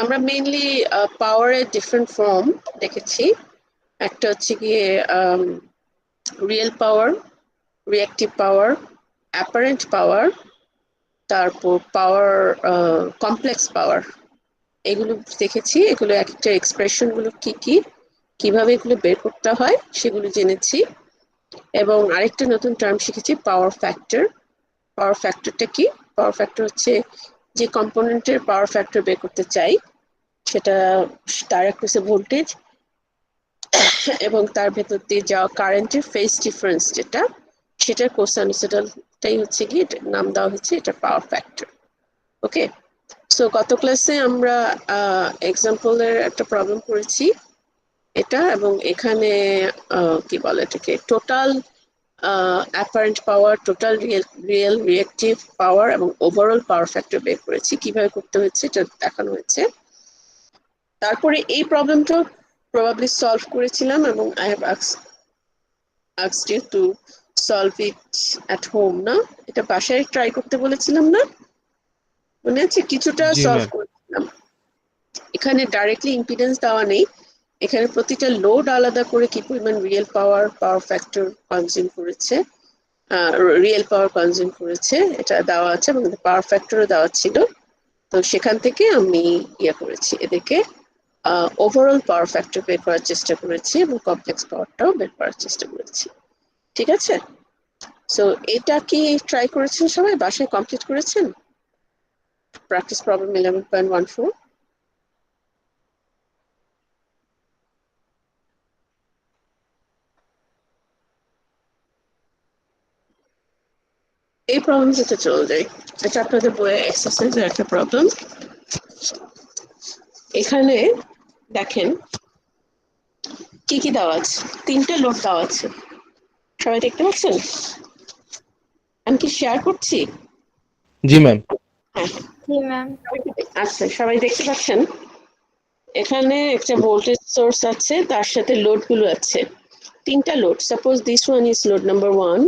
আমরা মেইনলি পাওয়ারের different form দেখেছি। একটা হচ্ছে গিয়ে রিয়েল পাওয়ার, রিঅ্যাক্টিভ পাওয়ার, অ্যাপারেন্ট পাওয়ার, তারপর পাওয়ার কমপ্লেক্স পাওয়ার, এগুলো দেখেছি। এগুলো এক একটা এক্সপ্রেশন গুলো কি কি, কিভাবে এগুলো বের করতে হয় সেগুলো জেনেছি। এবং আরেকটা নতুন টার্ম শিখেছি, পাওয়ার ফ্যাক্টর। পাওয়ার ফ্যাক্টরটা কি? পাওয়ার ফ্যাক্টর হচ্ছে যে কম্পোনেন্টের পাওয়ার ফ্যাক্টর বের করতে চাই, সেটা তার একটা ভোল্টেজ এবং তার ভেতর দিয়ে যাওয়া কারেন্টের ফেজ ডিফারেন্স যেটা, সেটার কোসাইনোসিডালটাই হচ্ছে কি নাম দেওয়া হচ্ছে এটা পাওয়ার ফ্যাক্টর। ওকে, সো গত ক্লাসে আমরা এক্সাম্পলের একটা প্রবলেম করেছি এটা, এবং এখানে কি বলে এটাকে total apparent power, total real reactive power এবং ওভারঅল পাওয়ার ফ্যাক্টর বের করেছি। কিভাবে করতে হচ্ছে এটা দেখানো হয়েছে। তারপরে এই প্রবলেমটা প্রবাবলি সলভ করেছিলাম এবং I have asked you to solve it at home, না? এটা বাসায় ট্রাই করতে বলেছিলাম না? মনে আছে? কিছুটা জি সলভ ম্যাম। করেছিলাম। এখানে ডাইরেক্টলি ইম্পিডেন্স দেওয়া নেই, এখানে প্রতিটা লোড আলাদা করে কি পরিমাণ real power, power factor consume করেছে, রিয়েল পাওয়ার কনজিউম করেছে এটা দেওয়া আছে, এবং পাওয়ার ফ্যাক্টরও দেওয়া ছিল। তো সেখান থেকে আমি করেছি, এদেরকে ওভারঅল পাওয়ার ফ্যাক্টর বের করার চেষ্টা করেছি এবং কমপ্লেক্স পাওয়ারটাও বের করার চেষ্টা করেছি। ঠিক আছে, সো এটা কি ট্রাই করেছেন সবাই, বাসায় কমপ্লিট করেছেন? Practice problem 11.14। এই প্রবলেম যেটা চলে যায়, এটা আপনাদের বইয়ে এক্সারসাইজের একটা প্রবলেম। এখানে দেখেন কি কি দেওয়া আছে, তিনটে লোড দেওয়া আছে, সবাই দেখতে পাচ্ছেন? আমি কি শেয়ার করছি? জি ম্যাম। হ্যাঁ, জি ম্যাম। আচ্ছা, সবাই দেখতে পাচ্ছেন? এখানে একটা ভোল্টেজ সোর্স আছে, তার সাথে লোড গুলো আছে, তিনটা load. Suppose this one is load number 1,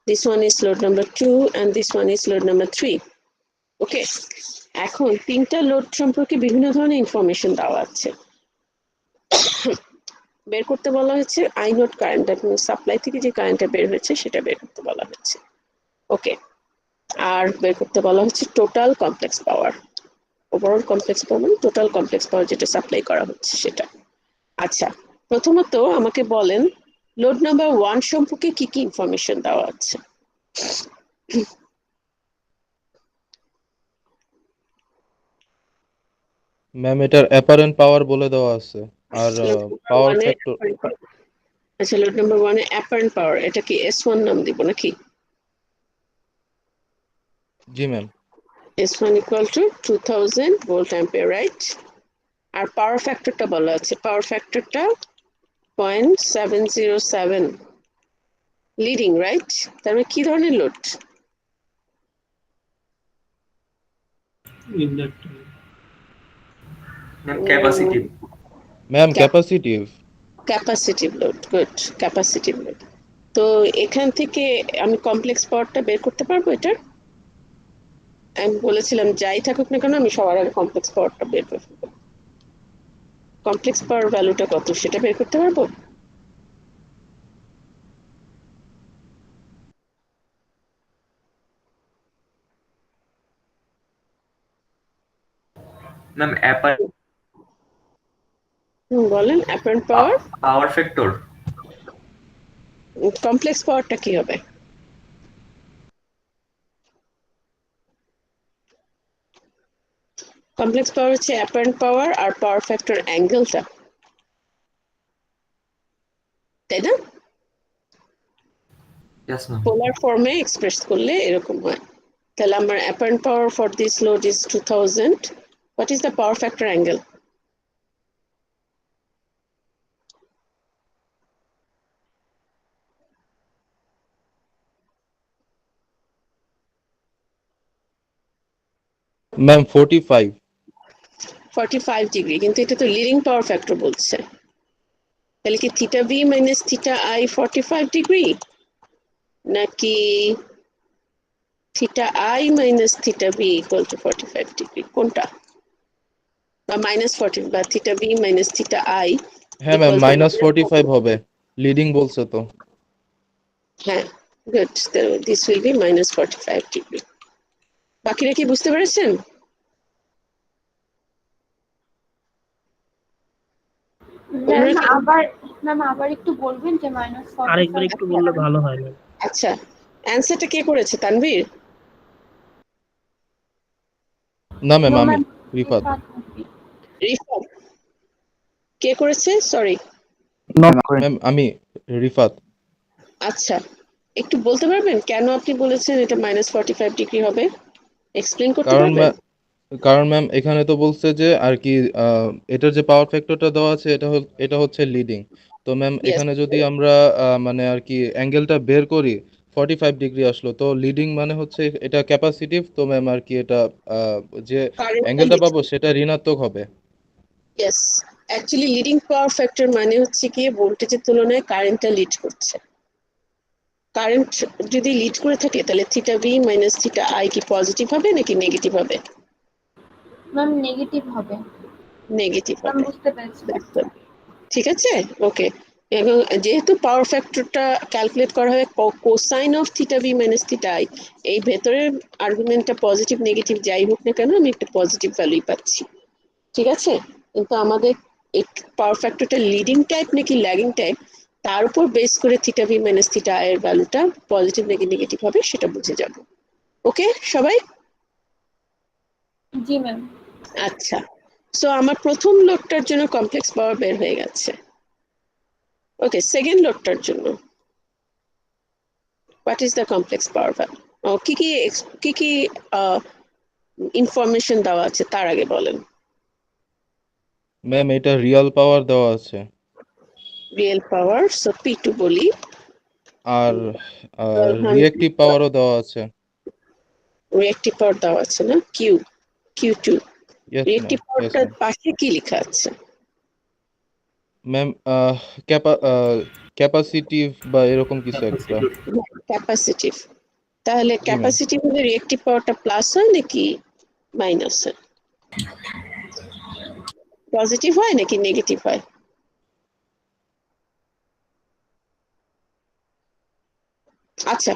this one is load number 2, and this one is load number 3. ওকে, এখন তিনটা লোড সম্পর্কে বিভিন্ন ধরনের ইনফরমেশন দেওয়া আছে। বের করতে বলা হয়েছে আই নোট কারেন্ট, সাপ্লাই থেকে যে কারেন্টটা বের হয়েছে সেটা বের করতে বলা হয়েছে। ওকে, আর বের করতে বলা হচ্ছে total complex power. Overall complex পাওয়ার মানে টোটাল কমপ্লেক্স পাওয়ার যেটা সাপ্লাই করা হচ্ছে সেটা। আচ্ছা, প্রথমত আমাকে বলেন লোড নাম্বার 1 সম্পর্কে কি কি ইনফরমেশন দেওয়া আছে? ম্যাম এটার অ্যাপারেন্ট পাওয়ার বলে দেওয়া আছে, আর লোড নাম্বার পাওয়ার 1 এর ফ্যাক্টর। আচ্ছা, লোড নাম্বার 1 এর অ্যাপারেন্ট পাওয়ার, এটা কি S1 নাম দিব নাকি? জি ma'am. S1 equal to 2000 volt ampere, right? আর পাওয়ার ফ্যাক্টরটা বলা আছে, পাওয়ার ফ্যাক্টরটা 0.707 লিডিং, রাইট? তার মানে কি ধরনের load? Inductor. Capacitive. Ma'am capacitive. Capacitive load, good, capacitive load. তো এখান থেকে আমি কমপ্লেক্স পাওয়ারটা বের করতে পারবো এটার? আমি বলেছিলাম যাই থাকুক না কেন আমি সবার আগে কমপ্লেক্স পাওয়ারটা বের করে ফেলবো। কমপ্লেক্স পাওয়ার ভ্যালুটা কত সেটা বের করতে পারবো? ম্যাম বলেন, apparent power, power factor. Complex পাওয়ারটা কি হবে? কমপ্লেক্স পাওয়ার হচ্ছে অ্যাপারেন্ট পাওয়ার আর পাওয়ার ফ্যাক্টর অ্যাঙ্গেলটা, তাই না? Yes ma'am. পোলার ফর্মে এক্সপ্রেস করলে এরকম হয়। তাহলে আমার apparent power for this load is 2000, what is the power factor angle? Ma'am 45। 45 degree, কিন্তু এটা তো লিডিং পাওয়ার ফ্যাক্টর বলছে, তাহলে কি theta B minus theta I 45 degree, নাকি theta I minus theta B equal to 45 degree, কোনটা? বা minus 40 বা theta B minus theta I হ্যাঁ ম্যাম, ইকুয়াল টু -45 হবে, লিডিং বলছে তো। হ্যাঁ, good, this will be -45 degree. বাকিরা কি বুঝতে পেরেছেন? ম্যাম ওনারা কি? আবার একটু বলবেন যে আরেকবার -45 একটু বললে ভালো হয় ম্যাম। আচ্ছা, অ্যান্সারটা কে করেছে? তানভীর? না ম্যাম, নো আমি ম্যাম, রিফাত। রিফাত? কে করেছে? সরি। ম্যাম আমি রিফাত। আচ্ছা, একটু বলতে পারবেন কেন আপনি বলেছেন এটা -45 ডিগ্রি হবে? এক্সপ্লেন করতে কারণ পারবেন? কারণ ম্যাম এখানে তো বলছে যে আর কি এটার যে পাওয়ার ফ্যাক্টরটা দেওয়া আছে এটা হচ্ছে লিডিং। তো ম্যাম ইয়েস, এখানে যদি আমরা মানে আর কি অ্যাঙ্গেলটা বের করি, 45 ডিগ্রি আসলো, তো লিডিং মানে হচ্ছে এটা ক্যাপাসিটিভ, তো ম্যাম আর কি এটা যে কারেন্টটা অ্যাঙ্গেলটা লিড। পাবো সেটা ঋণাত্মক হবে। Yes, actually leading power factor মানে হচ্ছে কি ভোল্টেজের তুলনায় কারেন্টটা লিড করছে। কারেন্ট যদি লিড করে থাকে তাহলে theta B minus theta I কি পজিটিভ হবে নাকি নেগেটিভ হবে? ম্যাম নেগেটিভ হবে। নেগেটিভ ম্যাম হবে। বুঝতে পেরেছি। ঠিক আছে, ওকে। এবং যেহেতু পাওয়ার ফ্যাক্টরটা ক্যালকুলেট করা হয় cosine of theta B minus theta I, এই ভেতরের আর্গুমেন্টটা পজিটিভ নেগেটিভ যাই হোক না কেন আমি একটা পজিটিভ ভ্যালুই পাচ্ছি। ঠিক আছে, কিন্তু আমাদের এই পাওয়ার ফ্যাক্টরটা লিডিং টাইপ নাকি ল্যাগিং টাইপ তার উপর বেস করে theta B minus theta I এর ভ্যালুটা পজিটিভ নাকি নেগেটিভ হবে সেটা বুঝে যাব। ওকে সবাই? জি ম্যাম। আচ্ছা, সো আমার প্রথম লোডটার জন্য কমপ্লেক্স পাওয়ার বের হয়ে গেছে। ওকে, সেকেন্ড লোডটার জন্য what is the complex power value? কি কি ইনফরমেশন দেওয়া আছে তার আগে বলেন। ম্যাম এটা রিয়েল পাওয়ার দেওয়া আছে, real power, so P two বলি। আর 1200 রিঅ্যাক্টিভ পাওয়ারও দেওয়া আছে। রিয়েক্টিভ পাওয়ার দেওয়া আছে না? Q, Q two. Yes ma'am, reactive yes পাওয়ারটার ম্যাম। পাশে কি লেখা আছে? ম্যাম ক্যাপাসিটিভ বা এরকম কিছু একটা। ক্যাপাসিটিভ। তাহলে জি ম্যাম। ক্যাপাসিটিভ হলে রিয়েক্টিভ পাওয়ারটা প্লাস হয় নাকি মাইনাস হয়? পজিটিভ হয় নাকি নেগেটিভ হয়? আচ্ছা,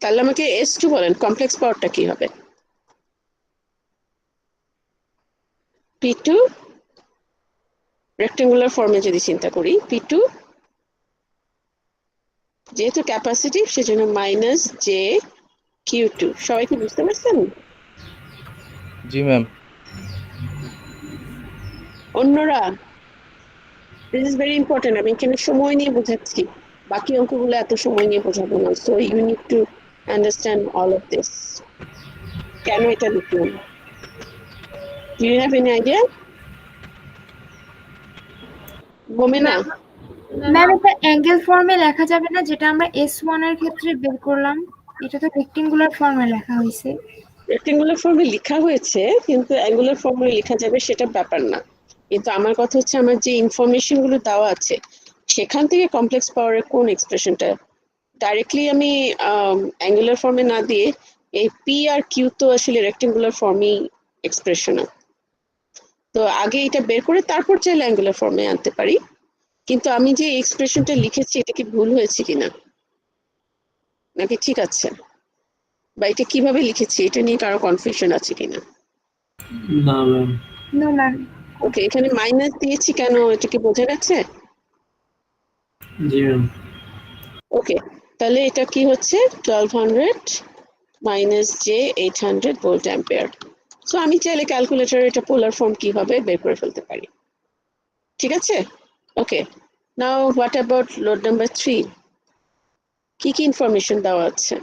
তাহলে আমাকে এস টু বলেন কমপ্লেক্স পাওয়ারটা কি হবে? পি টু, রেক্টেঙ্গুলার ফর্মে যদি চিন্তা করি, পি টু যেহেতু ক্যাপাসিটিভ সেজন্য মাইনাস জে কিউ টু। সবাই কি বুঝতে পারছেন? জি ম্যাম। অন্যরা, দিস ইজ ভেরি ইম্পর্টেন্ট, আমি এখানে সময় নিয়ে বোঝাচ্ছি, বাকি অঙ্কগুলো এত সময় নিয়ে বোঝাবো না, so you need to understand all of this. কেন এটা লিখলাম? Do you have any idea? Momena? Ma'am এটা অ্যাঙ্গেল ফর্মে লেখা যাবে না, যেটা আমরা S1 এর ক্ষেত্রে বের করলাম? এটা তো রেক্টেঙ্গুলার ফর্মে লেখা হয়েছে। রেক্টেঙ্গুলার ফর্মে লেখা হয়েছে কিন্তু অ্যাঙ্গুলার ফর্মে লেখা যাবে সেটা ব্যাপার না, কিন্তু আমার কথা হচ্ছে আমার যে ইনফরমেশন গুলো দেওয়া আছে সেখান থেকে কমপ্লেক্স পাওয়ারের কোন এক্সপ্রেশনটা ডাইরেক্টলি আমি অ্যাঙ্গুলার ফর্মে না দিয়ে এই পি আর কিউ তো আসলে রেক্টেঙ্গুলার ফর্মই এক্সপ্রেশন, তো আগে এটা বের করে তারপর চাইলে অ্যাঙ্গুলার ফর্মে আনতে পারি, কিন্তু আমি যে এক্সপ্রেশনটা লিখেছি এটা কি ভুল হয়েছে কিনা নাকি ঠিক আছে, বা এটা কিভাবে লিখেছি এটা নিয়ে কারো কনফিউশন আছে কিনা? না ম্যাম। No ma'am. ওকে, এখানে মাইনাস দিয়েছি কেন এটা কি বোঝা গেছে? জি ম্যাম। ওকে, তাহলে এটা কি হচ্ছে 1200 minus J 800 volt ampere. So আমি চাইলে ক্যালকুলেটর এটা পোলার ফর্ম কি হবে বের করে ফেলতে পারি। ঠিক আছে, okay. Now what about load number 3? কি কি ইনফরমেশন দেওয়া আছে?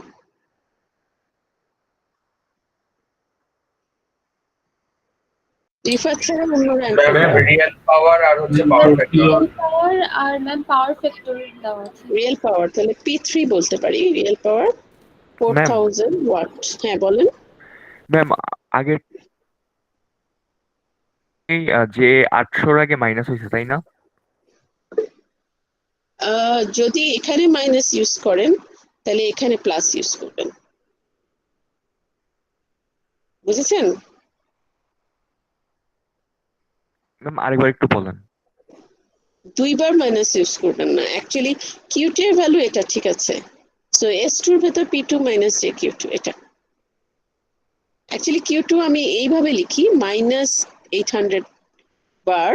রিফাত ছাড়া অন্যরা answer ম্যাম দাও। রিয়েল পাওয়ার আর হচ্ছে পাওয়ার ফ্যাক্টর। রিয়েল পাওয়ার আর ম্যাম পাওয়ার ফ্যাক্টর দেওয়া আছে। রিয়েল পাওয়ার তাহলে P3 বলতে পারি, রিয়েল পাওয়ার ম্যাম 4000 ওয়াট। হ্যাঁ বলেন। ম্যাম আগের যে 800-র আগে মাইনাস হয়েছে তাই না? যদি এখানে মাইনাস ইউজ করেন তাহলে এখানে প্লাস ইউজ করবেন। বুঝেছেন? ম্যাম আরেকবার একটু বলেন। দুইবার মাইনাস ইউজ করবেন না, অ্যাকচুয়ালি কিউ2 এর ভ্যালু এটা, ঠিক আছে? সো S2 এর ভেতর P2 মাইনাস জে কিউ2, এটা অ্যাকচুয়ালি কিউ2 আমি এইভাবে লিখি -800 bar.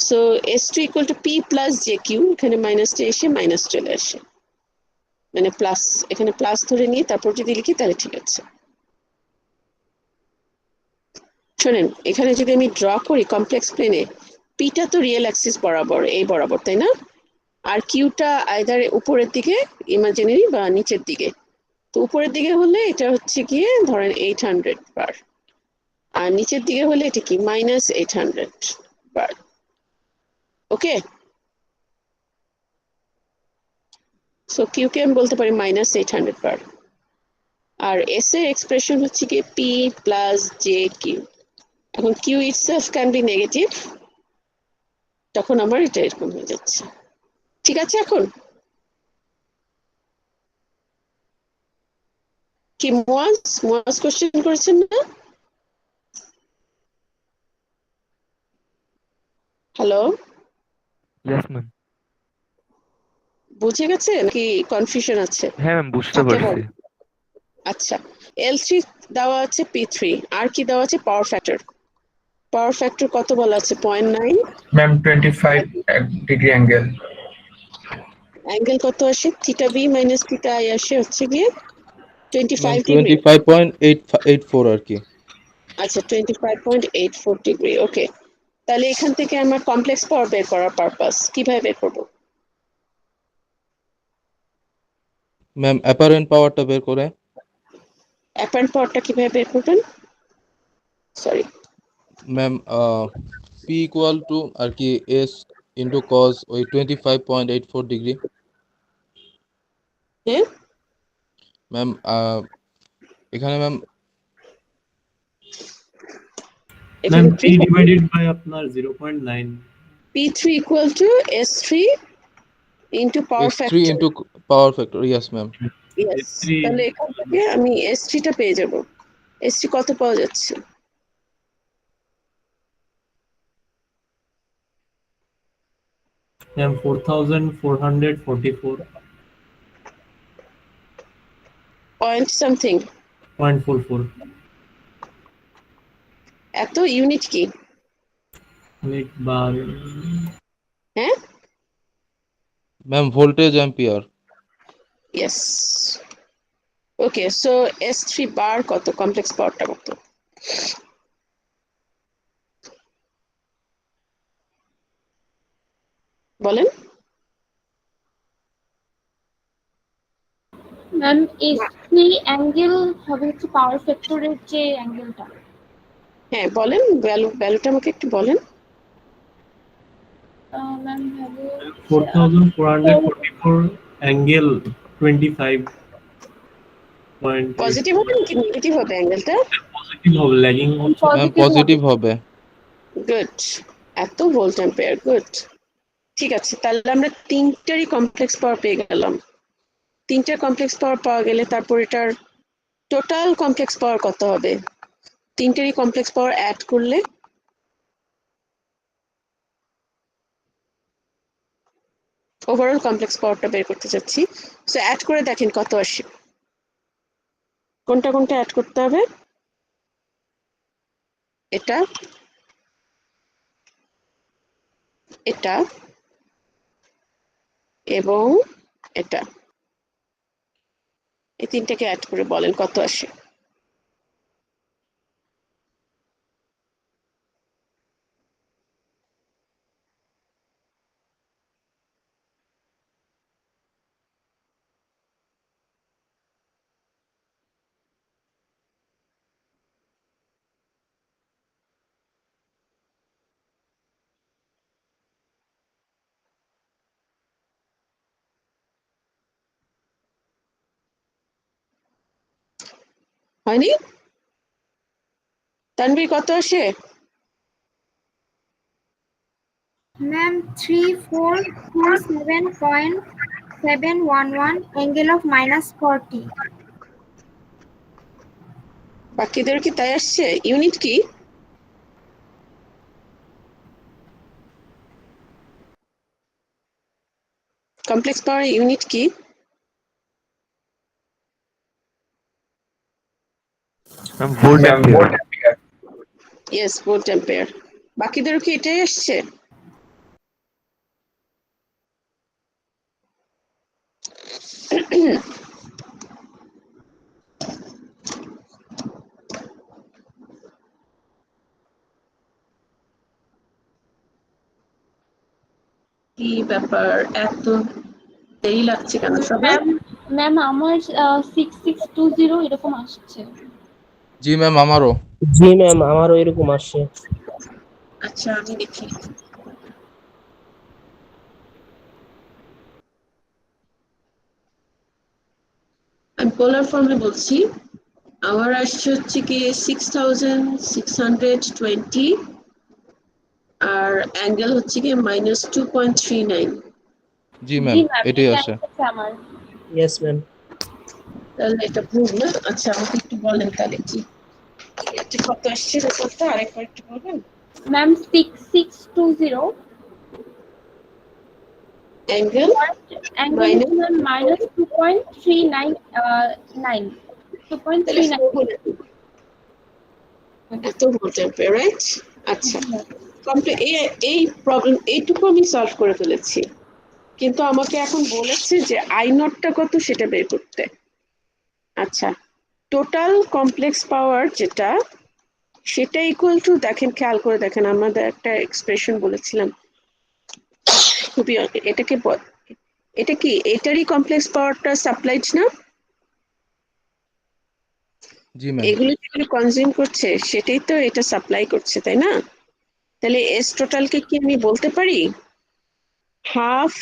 So S2 equal to P plus J Q, এখানে মাইনাসটা এসে মাইনাস চলে আসে, মানে প্লাস, এখানে প্লাস ধরে নিয়ে তারপর যদি লিখি তাহলে ঠিক আছে। শোনেন, এখানে যদি আমি ড্র করি কমপ্লেক্স প্লেনে, পিটা তো রিয়েল অ্যাক্সিস বরাবর, এই বরাবর, তাই না? আর কিউটা আইদার উপরের দিকে ইমাজিনারি বা নিচের দিকে। তো উপরের দিকে হলে এটা হচ্ছে গিয়ে ধরেন 800 বার, আর নিচের দিকে হলে এটা কি -800 বার। ওকে, সো কিউকে আমি বলতে পারি -800 বার, আর এস এর এক্সপ্রেশন হচ্ছে কি পি প্লাস জে কিউ। এখন Q itself can be negative, তখন আমার এটা এরকম হয়ে যাচ্ছে। ঠিক আছে? এখন কি মুয়াজ কোশ্চেন করেছেন না? Hello, yes ma'am. বুঝে গেছে নাকি কনফিউশন আছে? হ্যাঁ ম্যাম বুঝতে থাকলে পারছি। বল। আচ্ছা, L3 দেওয়া আছে P3, আর কি দেওয়া আছে? Power factor. পাওয়ার ফ্যাক্টর কত বলা আছে? 0.9। Ma'am 25 degree angle. অ্যাঙ্গেল কত আসে? Theta B minus theta I আসে হচ্ছে গিয়ে ম্যাম 25 ডিগ্রি। 25.884 আর কি। আচ্ছা, 25.84 ডিগ্রি। ওকে, তাহলে এখান থেকে আমার কমপ্লেক্স পাওয়ার বের করার পারপাস কিভাবে বের করবো? ম্যাম অ্যাপারেন্ট পাওয়ারটা বের করে। অ্যাপারেন্ট পাওয়ারটা কিভাবে বের করবেন? Sorry, ma'am P equal to আর কি এস ইন্টু কজ ওই 25.84 ডিগ্রি। হ্যাঁ, ম্যাম এখানে ম্যাম ম্যাম এখানে পি ডিভাইডেড বাই আপনার 0.9। P3 equal to S3 into power S3 factor. Into power factor, yes ma'am. Yes, S3 তাহলে এখান থেকে আমি S3 টা পেয়ে যাব। S3 কত পাওয়া যাচ্ছে? ম্যাম 4444.44। Point something. এত ইউনিট কি? অনেক বার। হ্যাঁ, ম্যাম ভোল্টেজ অ্যাম্পিয়ার। ইয়েস। ওকে, সো S3 বার কত? কমপ্লেক্স পাওয়ারটা কত? বলেন। ম্যাম S3 অ্যাঙ্গেল হবে হচ্ছে পাওয়ার ফ্যাক্টরের যে অ্যাঙ্গেলটা। হ্যাঁ বলেন, ভ্যালুটা আমাকে একটু বলেন। Ma'am value 4444 angle 25 point. Positive হবে নাকি নেগেটিভ হবে অ্যাঙ্গেলটা? পজিটিভ হবে, ল্যাগিং হচ্ছে। ম্যাম পজিটিভ পজিটিভ হবে। গুড, এত ভোল্ট অ্যাম্পিয়ার, গুড। ঠিক আছে, তাহলে আমরা তিনটারই কমপ্লেক্স পাওয়ার পেয়ে গেলাম। তিনটার কমপ্লেক্স পাওয়ার পাওয়া গেলে তারপর এটার টোটাল কমপ্লেক্স পাওয়ার কত হবে? তিনটারই কমপ্লেক্স পাওয়ার অ্যাড করলে ওভারঅল কমপ্লেক্স পাওয়ারটা বের করতে চাচ্ছি। সো অ্যাড করে দেখেন কত আসে। কোনটা কোনটা অ্যাড করতে হবে? এটা, এটা এবং এটা, এই তিনটাকে অ্যাড করে বলেন কত আসে। হয়নি? তানভীর কত আসে? Ma'am 3427.711 angle of -40। বাকিদের কি তাই আসছে? ইউনিট কি? কমপ্লেক্স পাওয়ার ইউনিট কি? Ma'am volt ma'am ampere. Volt ampere. Yes, volt ampere. বাকিদেরও কি এটাই আসছে? কি ব্যাপার, এত দেরি লাগছে কেন সবার? ম্যাম আমার 6620 এরকম আসছে। জি ম্যাম, আমারও। জি ম্যাম আমারও এরকম আসছে। আচ্ছা, আমি দেখি। আমি পোলার ফর্মে বলছি। আমার আসছে হচ্ছে কি 6620, আর অ্যাঙ্গেল হচ্ছে কি -2.39। জি জি ম্যাম, ম্যাম এটাই এটা আসে। আসছে আমার। Yes ma'am. তাহলে এটা ভুল না? আচ্ছা, আমাকে একটু বলেন তাহলে কি এটা কত আসছে রেজাল্টটা আরেকবার একটু বলবেন? ম্যাম 6620 অ্যাঙ্গেল অ্যাঙ্গেল মাইনাস, -2.399 তাহলে 2.39। এত ভোল্ট অ্যাম্পিয়ার, রাইট? আচ্ছা, এই প্রবলেম এইটুকু আমি সলভ করে ফেলেছি, কিন্তু আমাকে এখন বলেছে যে আই নটটা কত সেটা বের করতে। আচ্ছা, টোটাল কমপ্লেক্স পাওয়ার যেটা, সেটা ইকুয়াল টু, দেখেন খেয়াল করে দেখেন, আমাদের একটা এক্সপ্রেশন বলেছিলাম খুবই, এটা কি এটারই কমপ্লেক্স পাওয়ারটা সাপ্লাইড না? জি ম্যাম। এগুলো যেগুলো কনজিউম করছে সেটাই তো এটা সাপ্লাই করছে, তাই না? তাহলে এস টোটালকে কি আমি বলতে পারি half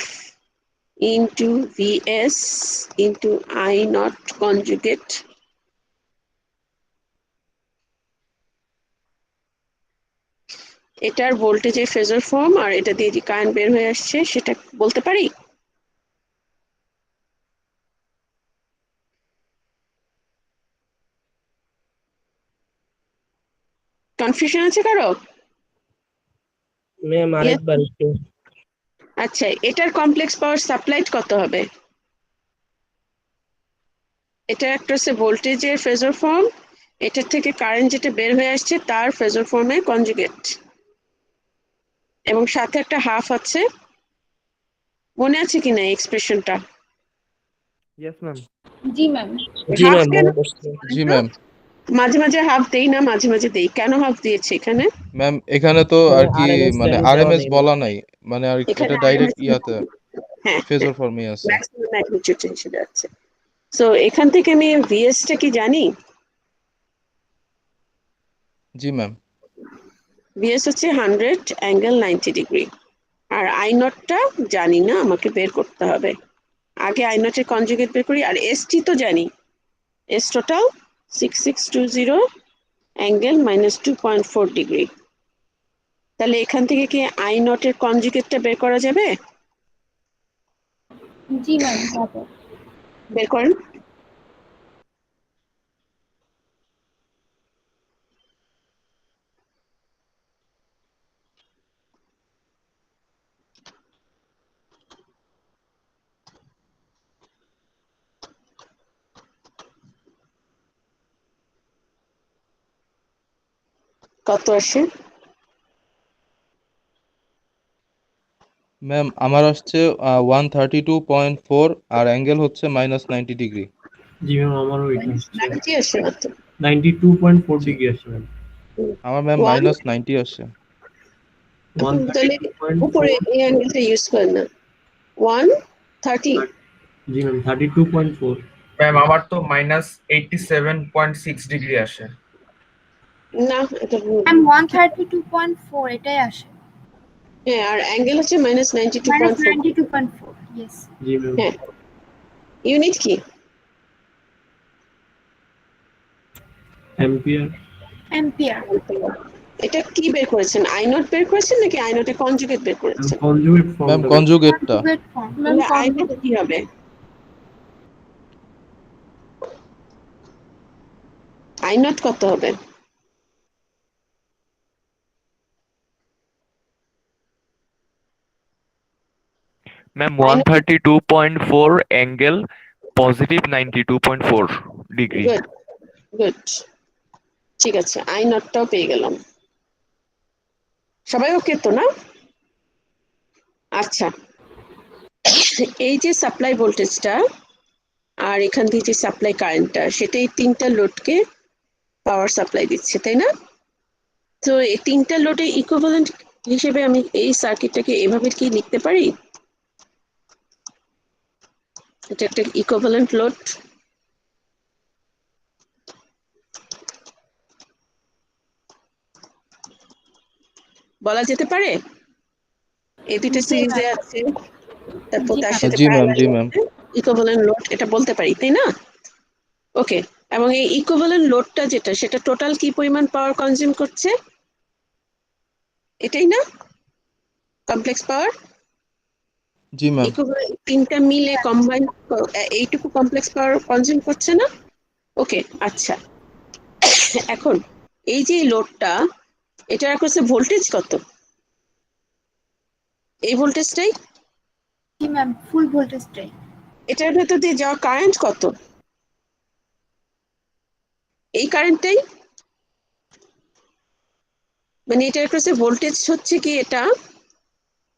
into VS into I not conjugate. এটার ভোল্টেজের ফেজার ফর্ম, আর এটা দিয়ে যে কারেন্ট বের হয়ে আসছে সেটা বলতে পারি। কনফিউশন আছে কারো? ম্যাম আরেকবার একটু। আচ্ছা, এটার কমপ্লেক্স পাওয়ার সাপ্লাইড কত হবে? এটা একটা হচ্ছে ভোল্টেজের ফেজার ফর্ম, এটার থেকে কারেন্ট যেটা বের হয়ে আসছে তার ফেজার ফর্মে কনজুগেট, এবং সাথে একটা হাফ আছে। মনে আছে কিনা এক্সপ্রেশনটা? Yes ma'am. জি ম্যাম। জি হাফ ম্যাম কেন মনে পড়ছে। জি ম্যাম। মাঝে মাঝে হাফ দেই না, মাঝে মাঝে দেই, কেন হাফ দিয়েছে এখানে? ম্যাম এখানে তো আর কি আরএমএস মানে ভ্যালু দেওয়া আরএমএস নেই। বলা নাই, মানে আর এখানে এটা ডাইরেক্ট RMS ইয়াতে হ্যাঁ, ফেজর ফর্মে আছে। ম্যাক্সিমাম ম্যাগনিটিউড হিসেবে আছে। সো এখান থেকে আমি ভিএস টা কি জানি? জি ম্যাম। ভিএস হচ্ছে 100 অ্যাঙ্গেল 90 ডিগ্রি, আর আই নটটা জানি না, আমাকে বের করতে হবে। আগে আই নটের কনজুগেট বের করি, আর এস টি তো জানি, এস টোটাল 6620 অ্যাঙ্গেল -2.4 ডিগ্রি। তাহলে এখান থেকে কি আই নটের কনজুগেটটা বের করা যাবে? জি ম্যাম যাবে। বের করেন। কত আসে? ম্যাম আমার আসছে 132.4, আর অ্যাঙ্গেল হচ্ছে -90 ডিগ্রি। জি ম্যাম, আমারও এটা আসছে 90 আসে মাত্র। 92.4 ডিগ্রি আসছে ম্যাম। আমার ম্যাম One, -90 আসছে। তাহলে 132.4। উপরে এই অ্যাঙ্গেলটা ইউজ করেন না। 130। জি ম্যাম 32.4। ম্যাম আমার তো -87.6 ডিগ্রি আসে। না, এটা ভুল। ম্যাম 132.4 এটাই আসে। হ্যাঁ, আর অ্যাঙ্গেল হচ্ছে -92.4। -92.4 ইয়েস। জি ম্যাম। হ্যাঁ, ইউনিট কি? অ্যাম্পিয়ার। অ্যাম্পিয়ার। এটা কি বের করেছেন? আই নট বের করেছেন নাকি আই নটের কনজুগেট বের করেছেন? কনজুগেট ম্যাম ফর্মটা। কনজুগেটটা। Conjugate form. ম্যাম তাহলে আই নট কি হবে? আই নট কত হবে? Ma'am I know. 132.4 angle positive 92.4 degree. Good good, ঠিক আছে, আই নটটাও পেয়ে গেলাম। সবাই ওকে তো না? আচ্ছা, এই যে সাপ্লাই ভোল্টেজটা আর এখান থেকে যে সাপ্লাই কারেন্টটা, সেটা এই তিনটা লোডকে পাওয়ার সাপ্লাই দিচ্ছে, তাই না? তো এই তিনটা লোডে ইকুইভ্যালেন্ট হিসেবে আমি এই সার্কিটটাকে এভাবে কি লিখতে পারি? এটা একটা ইকুইভ্যালেন্ট লোড। বলা যেতে পারে এই দুটো সিরিজে আছে, তারপর তার সাথে জি ম্যাম। ইকুইভ্যালেন্ট লোড, এটা বলতে পারি, তাই না? ওকে, এবং এই ইকুইভ্যালেন্ট লোডটা যেটা, সেটা টোটাল কি পরিমাণ পাওয়ার কনজিউম করছে, এটাই না কমপ্লেক্স পাওয়ার? জি ম্যাম। ইকুইভ্যালেন্ট তিনটা মিলে কম্বাইন এইটুকু কমপ্লেক্স পাওয়ার কনজিউম করছে না? ওকে, আচ্ছা, এখন এই যে লোডটা, এটার কাছে ভোল্টেজ কত? এই ভোল্টেজটাই। জি ম্যাম, ফুল ভোল্টেজটাই। এটার ভেতর দিয়ে যাওয়া কারেন্ট কত? এই কারেন্টটাই, মানে এটার কাছে ভোল্টেজ হচ্ছে কি এটা,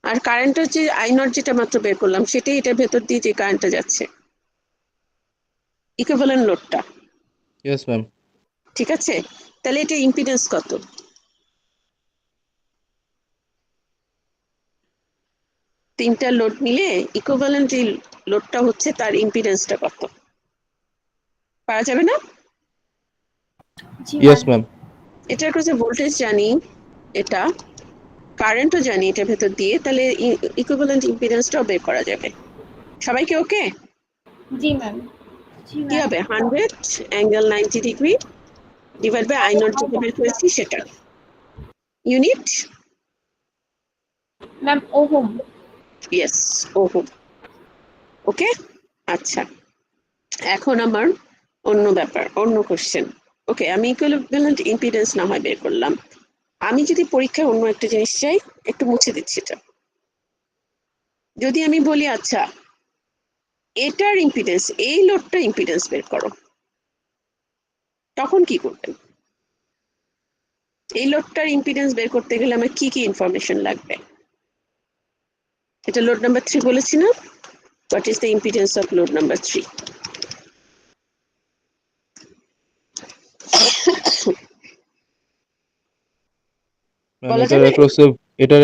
আর কারেন্ট হচ্ছে আই নট, যেটা মাত্র বের করলাম, সেটাই এটার ভেতর দিয়ে যে কারেন্টটা যাচ্ছে, ইকুইভ্যালেন্ট লোডটা। Yes ma'am. ঠিক আছে, তাহলে এটা ইম্পিডেন্স কত? তিনটা লোড মিলে ইকুইভ্যালেন্ট যে লোডটা হচ্ছে, তার ইম্পিডেন্সটা কত? পারা যাবে না? জি ইয়েস ম্যাম। ম্যাম। এটার কাছে ভোল্টেজ জানি, এটা কারেন্টও জানি এটার ভেতর দিয়ে, তাহলে ইকুইভ্যালেন্ট ইম্পিডেন্সটাও বের করা যাবে। সবাইকে ওকে? জি ম্যাম। জি কি ম্যাম। হবে? 100 angle 90 degree divide by I naught, যেটা বের করেছি সেটা। Unit? Ma'am ohm. Yes, ohm. Okay, আচ্ছা, এখন আমার অন্য ব্যাপার, অন্য কোশ্চেন। ওকে, আমি ইকুইভ্যালেন্ট ইম্পিডেন্স না হয় বের করলাম, আমি যদি পরীক্ষায় অন্য একটা জিনিস চাই, একটু মুছে দিচ্ছি এটা। যদি আমি বলি আচ্ছা এটার ইম্পিডেন্স, এই লোডটা ইম্পিডেন্স বের করো, তখন কি করবেন? এই লোডটার ইম্পিডেন্স বের করতে গেলে আমার কি কি ইনফরমেশন লাগবে? এটা লোড নাম্বার 3 বলেছি না? What is the impedance of load number 3? Ma'am বলা এটার যাবে?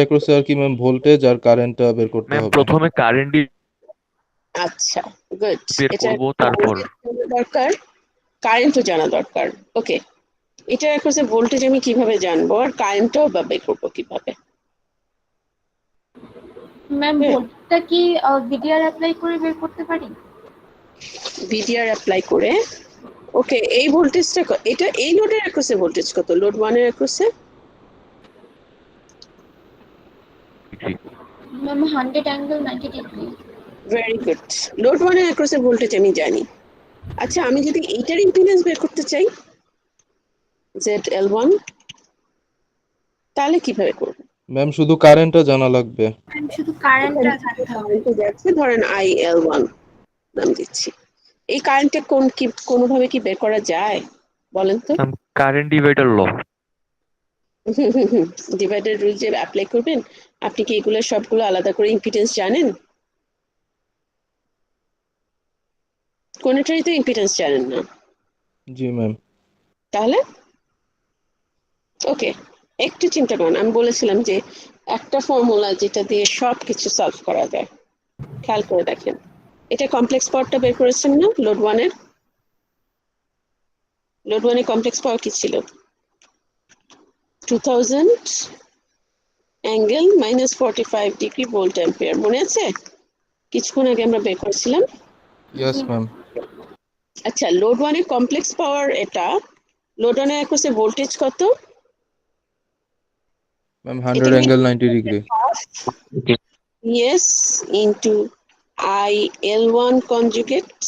অ্যাক্রসে আর কি ম্যাম ভোল্টেজ আর কারেন্টটা বের করতে ম্যাম হবে। প্রথমে কারেন্ট আচ্ছা, গুড। বের এটা করব, তারপর দরকার, কারেন্টও জানা দরকার। ওকে, এটা অ্যাক্রসে ভোল্টেজ আমি কিভাবে জানবো, আর কারেন্টটাও বা বের করবো কিভাবে? ম্যাম ভোল্টটা কি ভিডিআর অ্যাপ্লাই করে বের করতে পারি? ভিডিআর অ্যাপ্লাই করে। ওকে, এই ভোল্টেজটা এটা এই লোডের অ্যাক্রসে ভোল্টেজ কত? লোড 1 এর অ্যাক্রসে? Ma'am 100 angle 90 degree. Very good, load 1 এর অ্যাক্রসে ভোল্টেজ আমি জানি। আচ্ছা, আমি যদি এইটার ইম্পিডেন্স বের করতে চাই, ZL1, তাহলে কিভাবে করব? ম্যাম শুধু কারেন্টটা জানা লাগবে। ম্যাম শুধু কারেন্টটা জানতে হবে। কারেন্টে যাচ্ছে, ধরেন IL1 নাম দিচ্ছি। এই কারেন্টটা কোনোভাবে কি বের করা যায় বলেন তো? কারেন্ট ডিভাইডার ল। ডিভাইডার রুল যে অ্যাপ্লাই করবেন, আপনি কি এগুলো সবগুলো আলাদা করে ইম্পিডেন্স জানেন? কোনটারই তো ইম্পিডেন্স জানেন না, জি ম্যাম। তাহলে ওকে, একটু চিন্তা করুন। আমি বলেছিলাম যে একটা ফর্মুলা যেটা দিয়ে সবকিছু সলভ করা যায়, খেয়াল করে দেখেন। এটা কমপ্লেক্স পাওয়ারটা বের করেছেন না লোড 1 এর? লোড 1 এর কমপ্লেক্স পাওয়ার কি ছিল? 2000 অ্যাঙ্গেল -45 ডিগ্রি ভোল্ট অ্যাম্পিয়ার, মনে আছে? কিছুক্ষণ আগে আমরা বের করেছিলাম। Yes ma'am. আচ্ছা, লোড 1 এর কমপ্লেক্স পাওয়ার এটা, লোড 1 এর অ্যাক্রসে ভোল্টেজ কত? Ma'am 100 angle 90 degree. Yes, into IL1 conjugate.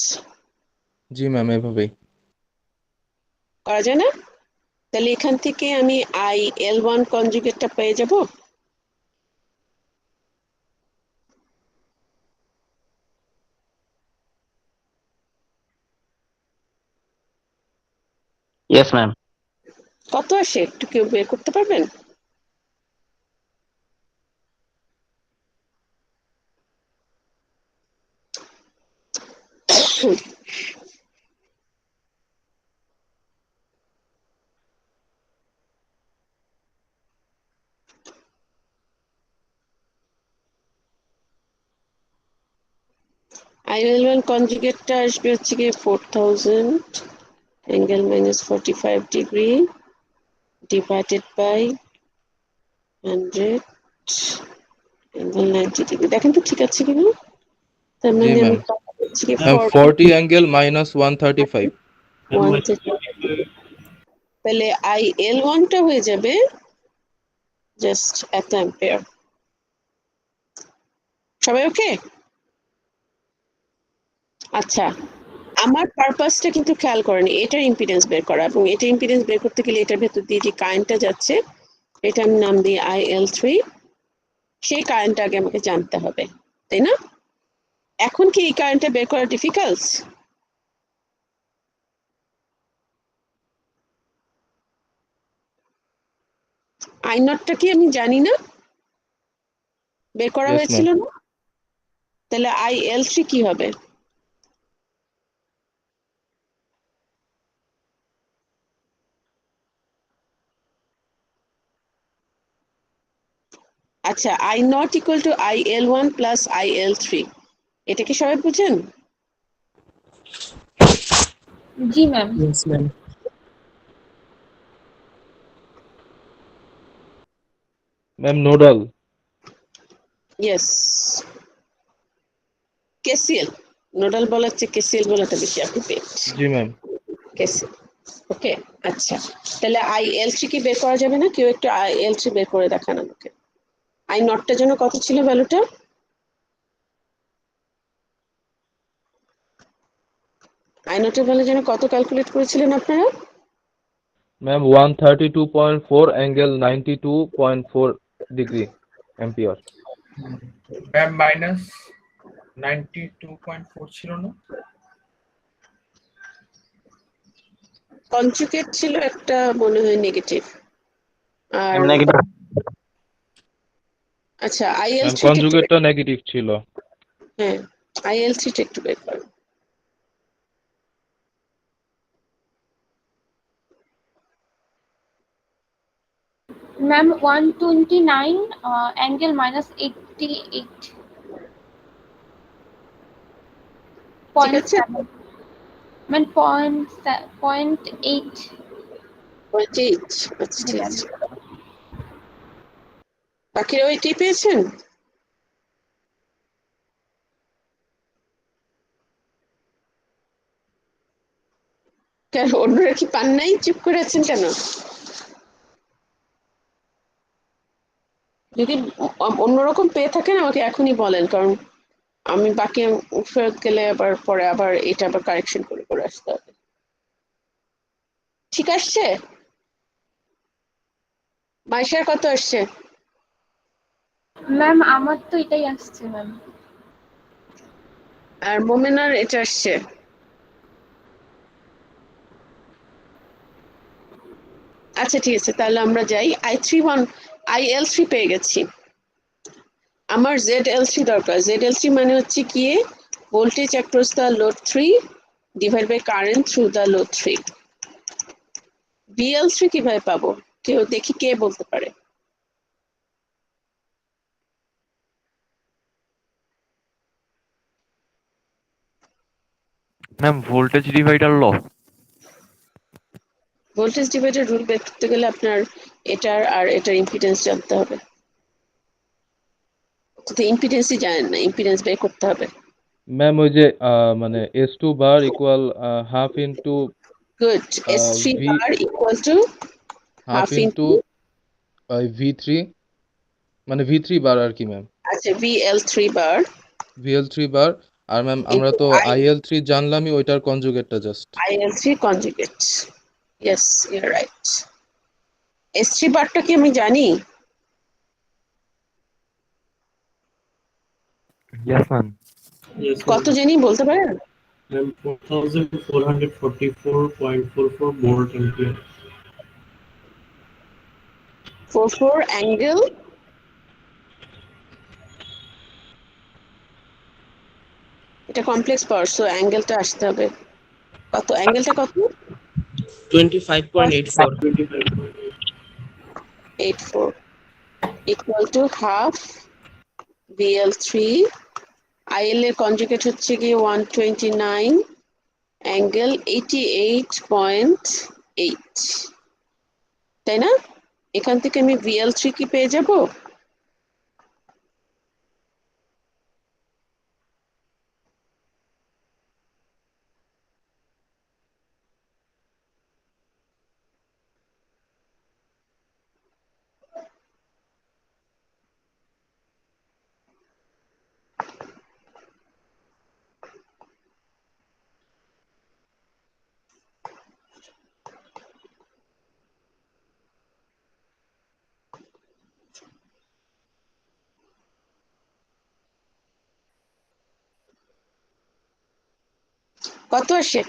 জি ম্যাম, এভাবেই। করা যায় না? তাহলে এখান থেকে আমি IL1 কনজুগেটটা পেয়ে যাব। Yes, ma'am. কত আসে একটু কেউ বের করতে পারবেন? IL1 কনজুগেটটা আসবে হচ্ছে গিয়ে 4000 angle -45 degree divided by 100 angle 90 degree. দেখেন তো ঠিক আছে কিনা। তার জি মানে আমি ম্যাম। পাবো হচ্ছে গিয়ে ম্যাম 40 অ্যাঙ্গেল -135। 130। তাহলে IL1 টা হয়ে যাবে জাস্ট এত অ্যাম্পিয়ার। সবাই ওকে? আচ্ছা, আমার পারপাসটা কিন্তু খেয়াল করেন, এটার ইম্পিডেন্স বের করা, এবং এটা ইম্পিডেন্স বের করতে গেলে এটার ভেতর দিয়ে যে কারেন্টটা যাচ্ছে এটা আমি নাম দিই IL3। সেই কারেন্টটা আগে আমাকে জানতে হবে, তাই না? এখন কি এই কারেন্টটা বের করা ডিফিকাল্ট? I0টা কি আমি জানি না? বের করা ইয়েস ম্যাম। হয়েছিল না? তাহলে IL3 কি হবে? আচ্ছা, I0 equal to IL1 plus IL3, এটা কি সবাই বুঝেন? জি ma'am. Yes, ma'am. Ma'am nodal. Yes, KCL। Nodal বলার চেয়ে KCL বলাটা বেশি অ্যাপ্রোপ্রিয়েট। জি ম্যাম। KCL। ওকে, আচ্ছা, তাহলে IL3 কি বের করা যাবে না? কেউ একটু IL3 বের করে দেখান আমাকে। I0টার জন্য কত ছিল ভ্যালুটা? I0 এর ভ্যালুর জন্য কত ক্যালকুলেট করেছিলেন আপনারা? Ma'am 132.4 angle 92.4 degree ampere. Ma'am -92.4 ছিল না? কনজুগেট ছিল একটা মনে হয় নেগেটিভ। আর Negative. আচ্ছা, ম্যাম IL3 টা একটু কনজুগেটটা নেগেটিভ ছিল। হ্যাঁ, IL3 টা একটু বের করুন। ম্যাম 129 অ্যাঙ্গেল -88 ঠিক আছে? 0.7 মানে 0.8 0.8। আচ্ছা, ঠিক আছে। বাকিরা ওইটাই পেয়েছেন? কেন অন্যরা কি পান নাই? চুপ করে আছেন কেন? যদি অন্যরকম পেয়ে থাকেন আমাকে এখনই বলেন, কারণ আমি বাকি ফেরত গেলে আবার পরে আবার এটা আবার কারেকশন করে করে আসতে হবে। ঠিক আসছে? মাইশার কত আসছে? ম্যাম আমার তো এটাই আসছে ম্যাম। আর মোমেনার এটা আসছে। আচ্ছা, ঠিক আছে, তাহলে আমরা যাই। IL3 পেয়ে গেছি। আমার ZL3 দরকার। ZL3 মানে হচ্ছে কি, voltage across the load 3 divide by current through the load 3। VL3 কিভাবে পাবো? কেউ দেখি কে বলতে পারে? Ma'am voltage divider law. Voltage divider rule বের করতে গেলে আপনার এটার আর এটার ইম্পিডেন্স জানতে হবে। তো ইম্পিডেন্সই জানেন না, ইম্পিডেন্স বের করতে হবে। ম্যাম ওই যে মানে S2 bar equal half into good. S3 V bar equal to half half into into V3 মানে V3 বার আর কি ম্যাম। আচ্ছা VL3 বার VL3 বার। আর ম্যাম আমরা ইন্টু তো IL3 জানলামই, ওইটার কনজুগেটটা just. IL3 conjugate. Yes, you are right. S3 বারটা কি আমি জানি? Yes, ma'am. Yes, কত জানি বলতে পারেন? ma'am. 4444.44 volt ampere. 44 অ্যাঙ্গেল এটা কমপ্লেক্স পাওয়ার, সো অ্যাঙ্গেলটা আসতে হবে। কত অ্যাঙ্গেলটা কত? 25.84. 84 equal to half VL3 IL এর কনজুগেট হচ্ছে কি 129 অ্যাঙ্গেল 88.8, তাই না? এখান থেকে আমি VL3 কি পেয়ে যাব? কত আসে?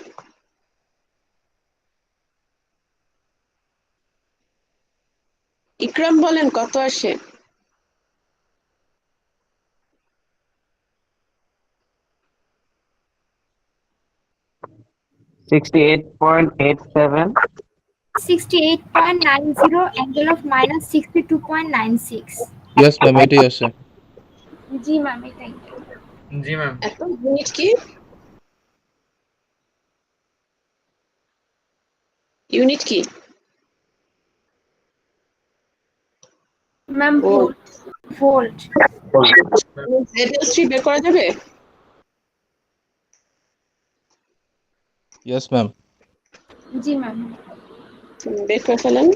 ইকরাম বলেন কত আসে? $68.87. 68.90 angle of minus 62.96. Yes ma'am, এটাই আসে। জি ম্যাম এটাই। জি ম্যাম। এত ইউনিট কি? ইউনিট কি? Ma'am volt. ভোল্ট। ZL3 বের করা যাবে? Yes ma'am. জি ম্যাম। বের করে ফেলেন।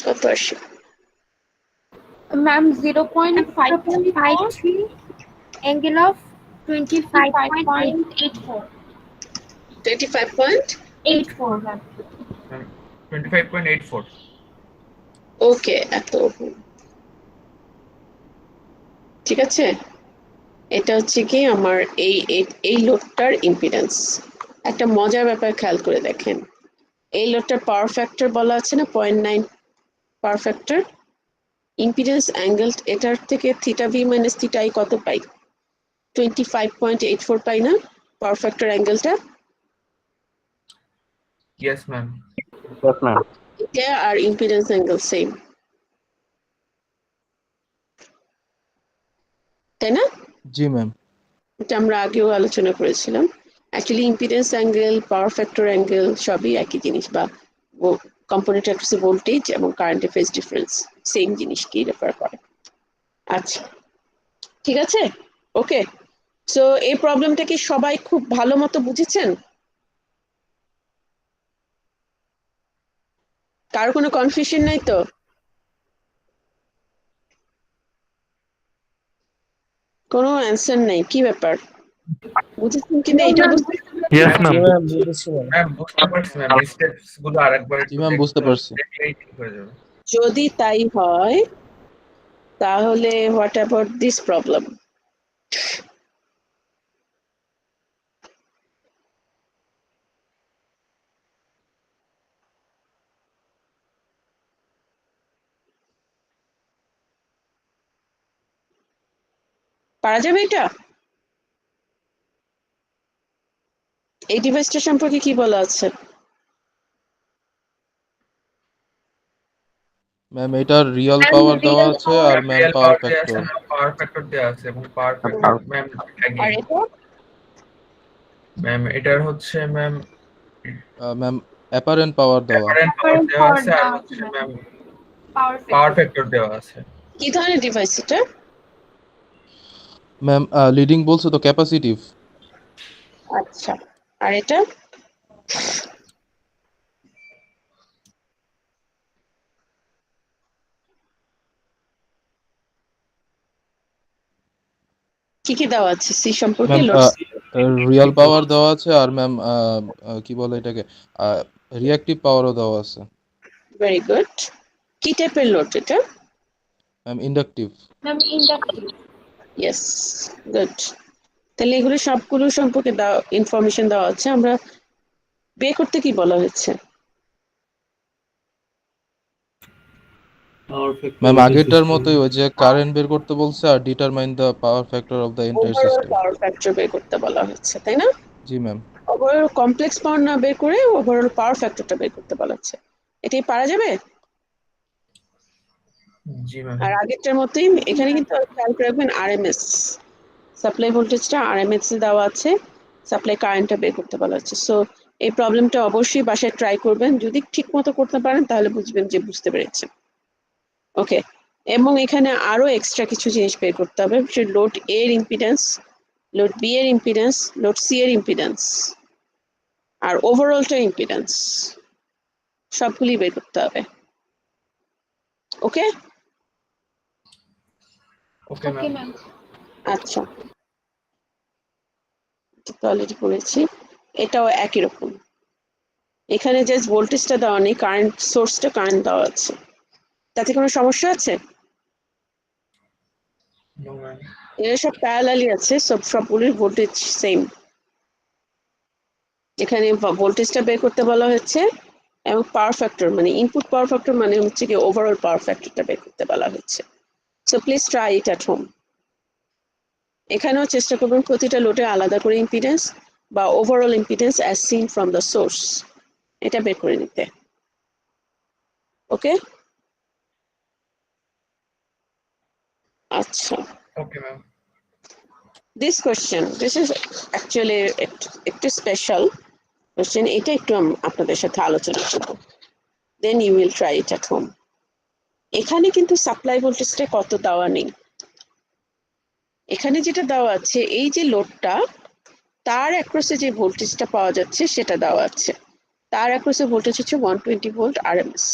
কত আসে? Ma'am 0.553 Angle of 25.84. 25.84 ma'am. 25.84। Okay, এত ঠিক আছে। এটা হচ্ছে কি আমার এই লোডটার ইম্পিডেন্স। একটা মজার ব্যাপার খেয়াল করে দেখেন, এই লোডটার পাওয়ার ফ্যাক্টর বলা আছে না 0.9 পাওয়ার ফ্যাক্টর। ইম্পিডেন্স অ্যাঙ্গেল এটার থেকে theta V minus theta I কত পাই? 25.84 পাই না পাওয়ার ফ্যাক্টর অ্যাঙ্গেলটা? Yes ma'am. Yes, ma'am. এটা আর ইম্পিডেন্স অ্যাঙ্গেল সেম, তাই না? জি ম্যাম। এটা আমরা আগেও আলোচনা করেছিলাম। Actually impedance angle, power factor angle সবই একই জিনিস, বা কম্পোনেন্ট অ্যাক্রস ভোল্টেজ এবং কারেন্টের ফেজ ডিফারেন্স সেম জিনিসকেই রেফার করে। আচ্ছা, ঠিক আছে, ওকে। সো এই প্রবলেমটা কি সবাই খুব ভালো মতো বুঝেছেন? কারো কোনো কনফিউশন নাই তো? কোনো অ্যান্সার নাই, কি ব্যাপার? বুঝেছেন কিনা এটা বুঝতে? Yes, জি ma'am. ম্যাম বুঝেছি ম্যাম। ম্যাম বুঝতে পারছি ম্যাম, স্টেপস গুলো আরেকবার জি একটু ম্যাম, বুঝতে পারছি। দেখলেই ঠিক হয়ে যাবে। যদি তাই হয় তাহলে হোয়াট অ্যাবাউট দিস প্রবলেম? পারা যাবে এটা? এই ডিভাইসটা সম্পর্কে কি বলা আছে? ম্যাম, এটার রিয়েল পাওয়ার দেওয়া আছে আর ম্যাম রিয়েল পাওয়ার পাওয়ার দেওয়া আছে, ফ্যাক্টর। ম্যাম পাওয়ার ফ্যাক্টর দেওয়া আছে, এবং পাওয়ার ফ্যাক্টর ম্যাম আর অ্যাগেইন এটা ম্যাম এটার হচ্ছে ম্যাম ম্যাম অ্যাপারেন্ট পাওয়ার দেওয়া। অ্যাপারেন্ট পাওয়ার দেওয়া আছে, আর হচ্ছে ম্যাম পাওয়ার ফ্যাক্টর দেওয়া আছে। কি ধরনের ডিভাইস এটা? ম্যাম লিডিং বলছো তো ক্যাপাসিটিভ। আচ্ছা, আর এটা? কি কি দেওয়া আছে সি সম্পর্কে? ম্যাম লোড রিয়েল পাওয়ার দেওয়া আছে, আর ম্যাম কি বলে এটাকে, রিঅ্যাক্টিভ পাওয়ারও দেওয়া আছে। Very good. কি টাইপের লোড এটা? Ma'am inductive. Ma'am inductive. Yes, good. তাহলে এগুলো সবগুলো সম্পর্কে ইনফরমেশন দেওয়া আছে। আমরা বের করতে কি বলা হয়েছে? Power factor ma'am of the আগেরটার system. মতোই, ওই যে কারেন্ট বের করতে বলছে আর determine the power factor of the entire overall system. Power factor বের করতে বলা হচ্ছে, তাই না? জি ম্যাম। ওভারঅল কমপ্লেক্স পাওয়ার না বের করে ওভারঅল পাওয়ার ফ্যাক্টরটা বের করতে বলা হচ্ছে। এটাই পারা যাবে? জি ম্যাম। আর আগেরটার মতোই এখানে কিন্তু খেয়াল করে রাখবেন আরএমএস, সাপ্লাই ভোল্টেজটা আরএমএস এ দেওয়া আছে, সাপ্লাই কারেন্টটা বের করতে বলা হচ্ছে। সো এই প্রবলেমটা অবশ্যই বাসায় ট্রাই করবেন। যদি ঠিক মতো করতে পারেন তাহলে বুঝবেন যে বুঝতে পেরেছেন। ওকে, এবং এখানে আরো এক্সট্রা কিছু জিনিস বের করতে হবে। লোড এ এর ইম্পিডেন্স, লোড বি এর ইম্পিডেন্স, লোড সি এর ইম্পিডেন্স, আর ওভারঅলটা ইম্পিডেন্স, সবগুলি বের করতে হবে। ওকে ওকে ওকে ম্যাম। ম্যাম। আচ্ছা, অলরেডি করেছি। এটাও একই রকম। এখানে জাস্ট ভোল্টেজটা দেওয়া নেই, কারেন্ট সোর্সটা কারেন্ট দেওয়া আছে। তাতে কোনো সমস্যা আছে? No ma'am. এরা সব প্যারালালি আছে, সবগুলির ভোল্টেজ সেম। এখানে ভোল্টেজটা বের করতে বলা হয়েছে এবং পাওয়ার ফ্যাক্টর মানে ইনপুট পাওয়ার ফ্যাক্টর মানে হচ্ছে কি ওভারঅল পাওয়ার ফ্যাক্টরটা বের করতে বলা হচ্ছে। So please try it at home. এখানেও চেষ্টা করবেন প্রতিটা লোডে আলাদা করে ইম্পিডেন্স বা overall impedance as seen from the source এটা বের করে নিতে। ওকে, আচ্ছা। Okay ma'am. This question, this is actually একটু স্পেশাল কোশ্চেন। এটা একটু আপনাদের সাথে আলোচনা করব, then you will try it at home. এখানে কিন্তু সাপ্লাই ভোল্টেজটা কত দেওয়া নেই। এখানে যেটা দেওয়া আছে এই যে লোডটা, তার অ্যাক্রসে যে ভোল্টেজটা পাওয়া যাচ্ছে সেটা দেওয়া আছে। তার অ্যাক্রসে ভোল্টেজ হচ্ছে 120 ভোল্ট আরএমএস,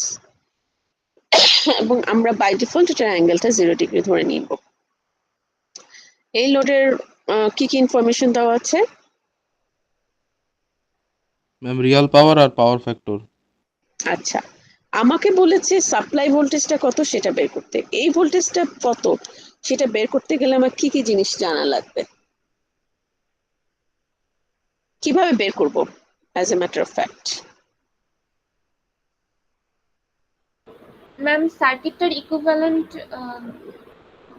এবং আমরা বাই ডিফল্ট এটার অ্যাঙ্গেলটা 0 ডিগ্রি ধরে নিব। এই লোডের কি কি ইনফরমেশন দেওয়া আছে? ম্যাম রিয়েল পাওয়ার আর পাওয়ার ফ্যাক্টর। আচ্ছা, আমাকে বলেছে সাপ্লাই ভোল্টেজটা কত সেটা বের করতে। এই ভোল্টেজটা কত সেটা বের করতে গেলে আমার কি কি জিনিস জানা লাগবে? কিভাবে বের করব as a matter of fact? Ma'am সার্কিটটার ইকুইভ্যালেন্ট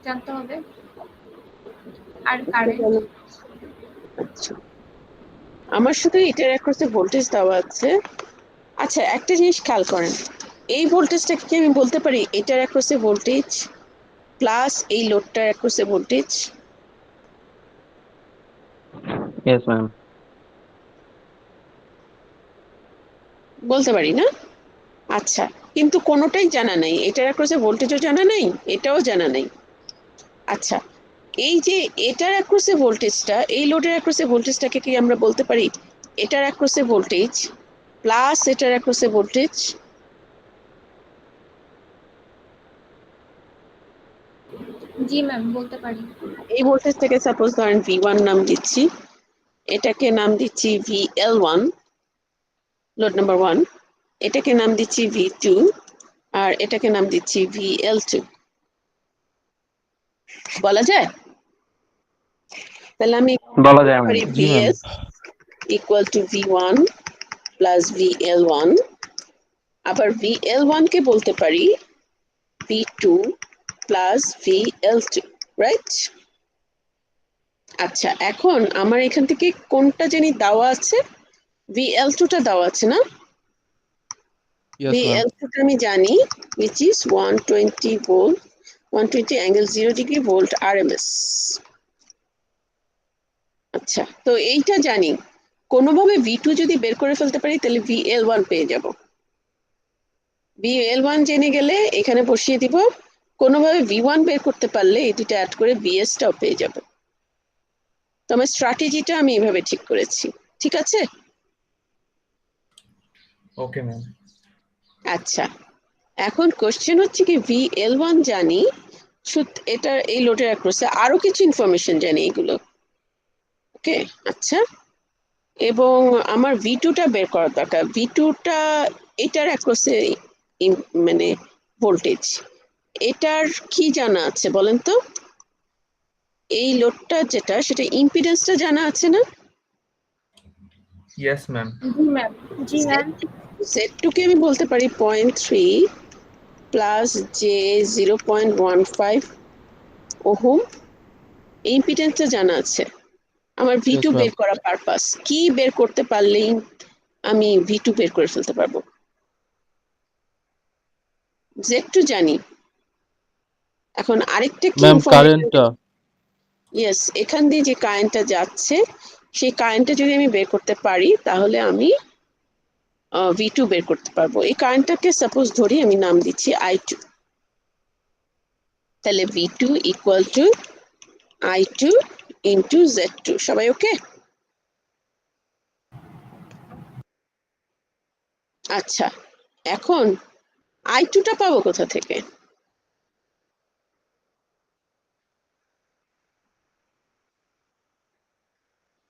জানতে হবে আর কারেন্ট। আচ্ছা, আমার শুধু এটার অ্যাক্রসে ভোল্টেজ দেওয়া আছে। আচ্ছা, একটা জিনিস খেয়াল করেন, এই ভোল্টেজটাকে কি আমি বলতে পারি এটার অ্যাক্রসে ভোল্টেজ প্লাস এই লোডটার অ্যাক্রসে ভোল্টেজ? Yes, ma'am. বলতে পারি না? আচ্ছা, কিন্তু কোনোটাই জানা নাই, এটার অ্যাক্রসে ভোল্টেজও জানা নাই, এটাও জানা নাই। আচ্ছা, এই যে এটার অ্যাক্রসে ভোল্টেজটা, এই লোডের অ্যাক্রসে ভোল্টেজটাকে কি আমরা বলতে পারি এটার অ্যাক্রসে ভোল্টেজ প্লাস এটার অ্যাক্রসে ভোল্টেজ? জি ম্যাম বলতে পারি। এই ভোল্টেজটাকে সাপোজ ধরেন V1 নাম দিচ্ছি, এটাকে নাম দিচ্ছি VL1, লোড নাম্বার 1, এটাকে নাম দিচ্ছি V2, আর এটাকে নাম দিচ্ছি VL2। বলা যায়? তাহলে আমি বলা যায় ম্যাম। পারি জি ma'am. VS equal to V1 plus VL1, আবার VL1 কে বলতে পারি V2 প্লাস VL2, রাইট? আচ্ছা, এখন আমার এখান থেকে কোনটা জানি দেওয়া আছে? VL2 টা দেওয়া আছে না? Yes ma'am. VL2 টা আমি জানি, which is 120 volt, 120 angle 0 degree volt RMS। আচ্ছা, তো এইটা জানি, কোনোভাবে V2 যদি বের করে ফেলতে পারি তাহলে VL1 পেয়ে যাব। VL1 জেনে গেলে এখানে বসিয়ে দিব কোনোভাবে V1 বের করতে পারলে এই দুটো অ্যাড করে BS টাও পেয়ে যাবে। তো আমার স্ট্র্যাটেজিটা আমি এভাবে ঠিক করেছি, ঠিক আছে? ওকে ম্যাম। আচ্ছা, এখন কোশ্চেন হচ্ছে কি VL1 জানি, এটা এই লোডের অ্যাক্রসে আরো কিছু ইনফরমেশন জানি এগুলো, ওকে? আচ্ছা, এবং আমার V2টা বের করার দরকার। V2টা এটার অ্যাক্রসে মানে ভোল্টেজ, এটার কি জানা আছে বলেন তো? এই লোডটা যেটা, সেটা ইম্পিডেন্সটা জানা আছে না? Yes ma'am. জি ম্যাম। জি ম্যাম। Z2 কে আমি বলতে পারি 0.3 প্লাস যে 0.15 ওহম। ইম্পিডেন্সটা জানা আছে। আমার V2 Yes, ma'am. বের করা পারপাস কি, বের করতে পারলেই আমি V2 বের করে ফেলতে পারবো। Z2 জানি। এখন আরেকটা কি ম্যাম ইনফরমেশন? কারেন্টটা ইয়েস, এখান দিয়ে যে কারেন্টটা যাচ্ছে সেই কারেন্টটা যদি আমি বের করতে পারি তাহলে আমি V2 বের করতে পারবো। এই কারেন্টটাকে সাপোজ ধরি, আমি নাম দিচ্ছি I2। তাহলে V2 equal to I2 into Z2। সবাই ওকে? আচ্ছা, এখন I2টা পাবো কোথা থেকে?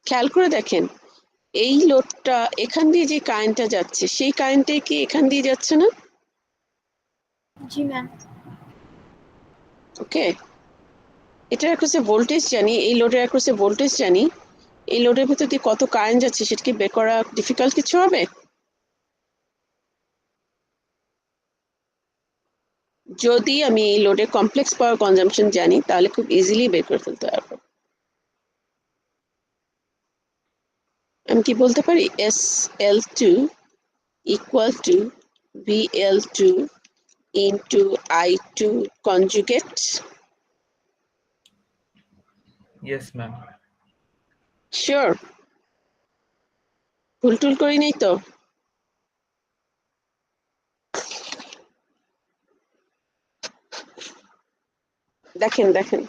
খেয়াল করে দেখেন, এই লোডটা এখান দিয়ে যে কারেন্টটা যাচ্ছে সেই কারেন্টটাই কি এখান দিয়ে যাচ্ছে না? জি ম্যাম। ওকে, এটার অ্যাক্রসে ভোল্টেজ জানি, এই লোডের অ্যাক্রসে ভোল্টেজ জানি। এই লোডের ভিতর দিয়ে কত কারেন্ট যাচ্ছে সেটা কি বের করা ডিফিকাল্ট কিছু হবে? যদি আমি এই লোডের কমপ্লেক্স পাওয়ার কনজাম্পশন জানি তাহলে খুব ইজিলি বের করে ফেলতে পারবো। আমি কি বলতে পারি SL2 equal to VL2 into I2 conjugate. Yes ma'am. Sure? ভুল টুল করি নাই তো? দেখেন দেখেন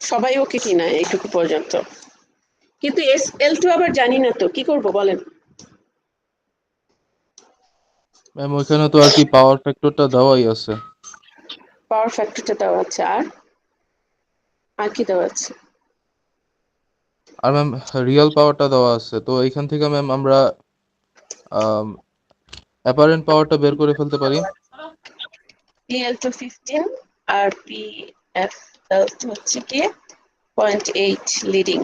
সবাই ওকে কিনা এইটুকু পর্যন্ত, কিন্তু SL2 আবার জানি না তো, কি করব বলেন? ম্যাম ওইখানে তো আর কি পাওয়ার ফ্যাক্টরটা দেওয়াই আছে। পাওয়ার ফ্যাক্টরটা দেওয়া আছে, আর কি দেওয়া আছে? আর ম্যাম রিয়েল পাওয়ারটা দেওয়া আছে, তো এইখান থেকে ম্যাম আমরা অ্যাপারেন্ট পাওয়ারটা বের করে ফেলতে পারি। PL2 15 আর PFL2 হচ্ছে কি 0.8 লিডিং।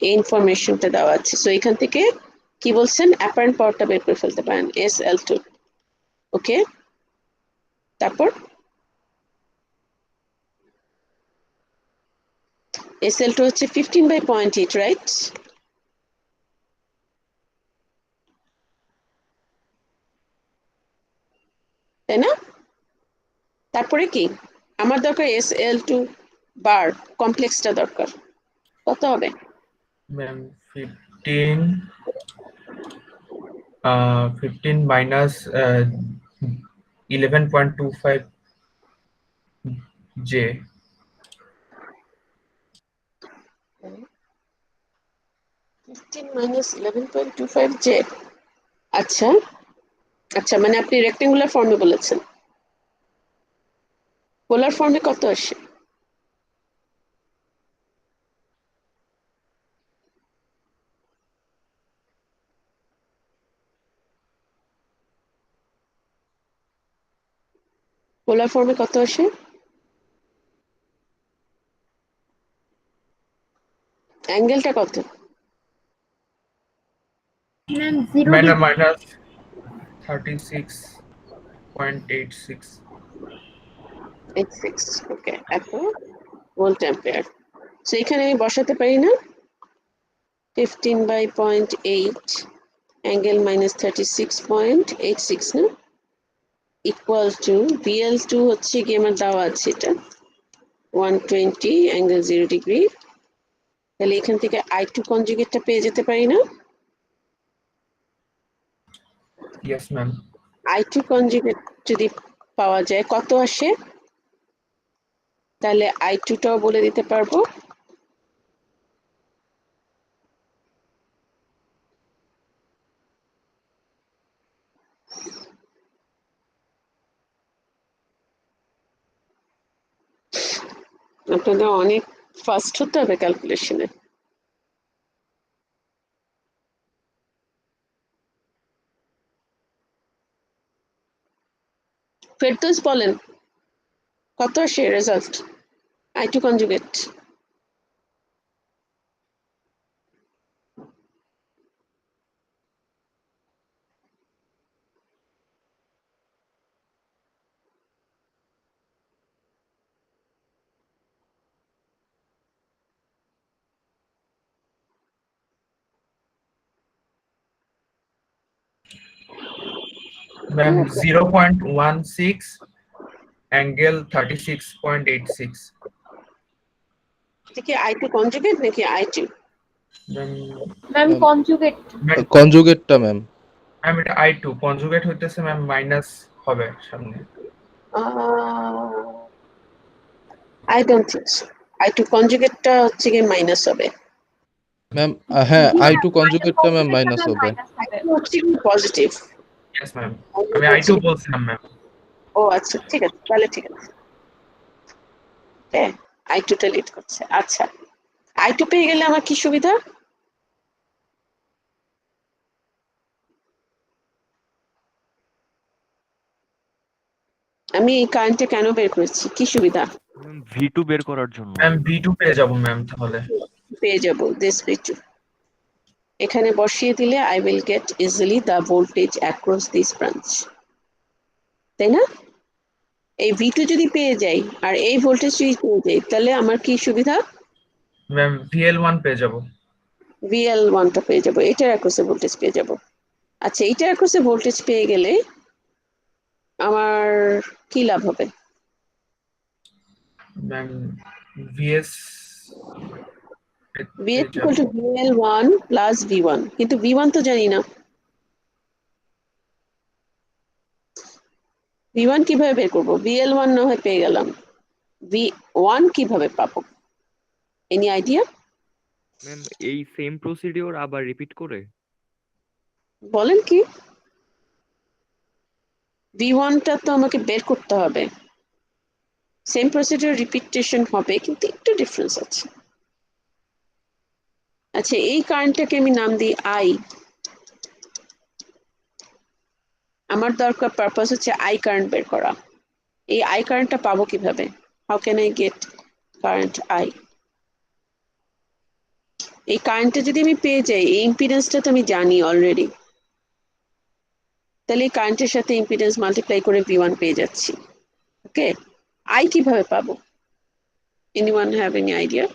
এই ইনফরমেশনটা দেওয়া আছে। সো এখান থেকে কি বলছেন, অ্যাপারেন্ট পাওয়ারটা বের করে ফেলতে পারেন SL2। ওকে, তারপর SL2 হচ্ছে 15/0.8, রাইট? তাই না? তারপরে কি আমার দরকার? SL2 বার কমপ্লেক্সটা দরকার। কত হবে? Ma'am 15 minus 11.25 J। 15 minus 11.25 J। আচ্ছা আচ্ছা, মানে আপনি রেক্টেঙ্গুলার ফর্মে বলেছেন, পোলার ফর্মে কত আসে? পোলার ফর্মে কত আসে? অ্যাঙ্গেলটা কত? ম্যাম 0 মানে ডিগ্রি। মাইনাস 36.86। 86। ওকে, এত ভোল্ট অ্যাম্পিয়ার। সো এখানে আমি বসাতে পারি না 15/0.8 অ্যাঙ্গেল মাইনাস 36.86 না, ইকুয়াল টু VL2 হচ্ছে কি আমার দেওয়া আছে এটা 120 অ্যাঙ্গেল 0 ডিগ্রি। তাহলে এখান থেকে I2 কনজুগেটটা পেয়ে যেতে পারি না? Yes ma'am. I2 কনজুগেট যদি পাওয়া যায় কত আসে, তাহলে I2 টাও বলে দিতে পারবো। আপনাদের অনেক ফাস্ট হতে হবে ক্যালকুলেশনে। ফেরদৌস বলেন কত আসে result I2 conjugate? Ma'am 0.16 angle 36.86। এটা কি I2 কনজুগেট নাকি I2? Ma'am ma'am conjugate. কনজুগেটটা ম্যাম। ম্যাম এটা I2 কনজুগেট হইতেছে ম্যাম মাইনাস হবে সামনে। I don't think so. I2 কনজুগেটটা হচ্ছে কি মাইনাস হবে। ম্যাম হ্যাঁ জি I2 কনজুগেটটা ম্যাম মাইনাস হবে। I2 হচ্ছে কি পজিটিভ। ইয়েস ম্যাম, আমি I2 বলছিলাম ম্যাম। ও আচ্ছা ঠিক আছে, তাহলে ঠিক আছে। হ্যাঁ I2 টা লিড করছে। আচ্ছা I2 পেয়ে গেলে আমার কি সুবিধা? আমি এই কারেন্টটা কেন বের করেছি, কি সুবিধা? V2 বের করার জন্য। ম্যাম V2 পেয়ে যাব ম্যাম তাহলে। পেয়ে যাব দিস V2। এখানে বসিয়ে দিলে I will get easily the voltage across this branch, তাই না? এই V2 যদি পেয়ে যাই আর এই ভোল্টেজ যদি পেয়ে যাই তাহলে আমার কি সুবিধা? ম্যাম VL1 পেয়ে যাব। VL1 টা পেয়ে যাব, এটার অ্যাক্রসে ভোল্টেজ পেয়ে যাব। আচ্ছা এইটার অ্যাক্রসে ভোল্টেজ পেয়ে গেলে আমার কি লাভ হবে? Ma'am VS VS equal to VL1 plus V1, কিন্তু V1 তো জানি না। V1 কিভাবে বের করবো? VL1 না হয় পেয়ে গেলাম, V1 কিভাবে পাবো? Any idea? ম্যাম এই সেম প্রসিডিওর আবার রিপিট করে। বলেন কি? V1 টা তো আমাকে বের করতে হবে, সেম প্রসিডিওর রিপিটেশন হবে কিন্তু একটু ডিফারেন্স আছে। আচ্ছা এই কারেন্টটাকে আমি নাম দিই I। আমার দরকার পারপাস হচ্ছে I কারেন্ট বের করা। এই I কারেন্টটা পাবো কিভাবে? How can I get current I? এই কারেন্টটা যদি আমি পেয়ে যাই, এই ইম্পিডেন্সটা তো আমি জানি অলরেডি, তাহলে এই কারেন্টের সাথে ইম্পিডেন্স মাল্টিপ্লাই করে V1 পেয়ে যাচ্ছি। ওকে, I কিভাবে পাবো? Anyone have any idea?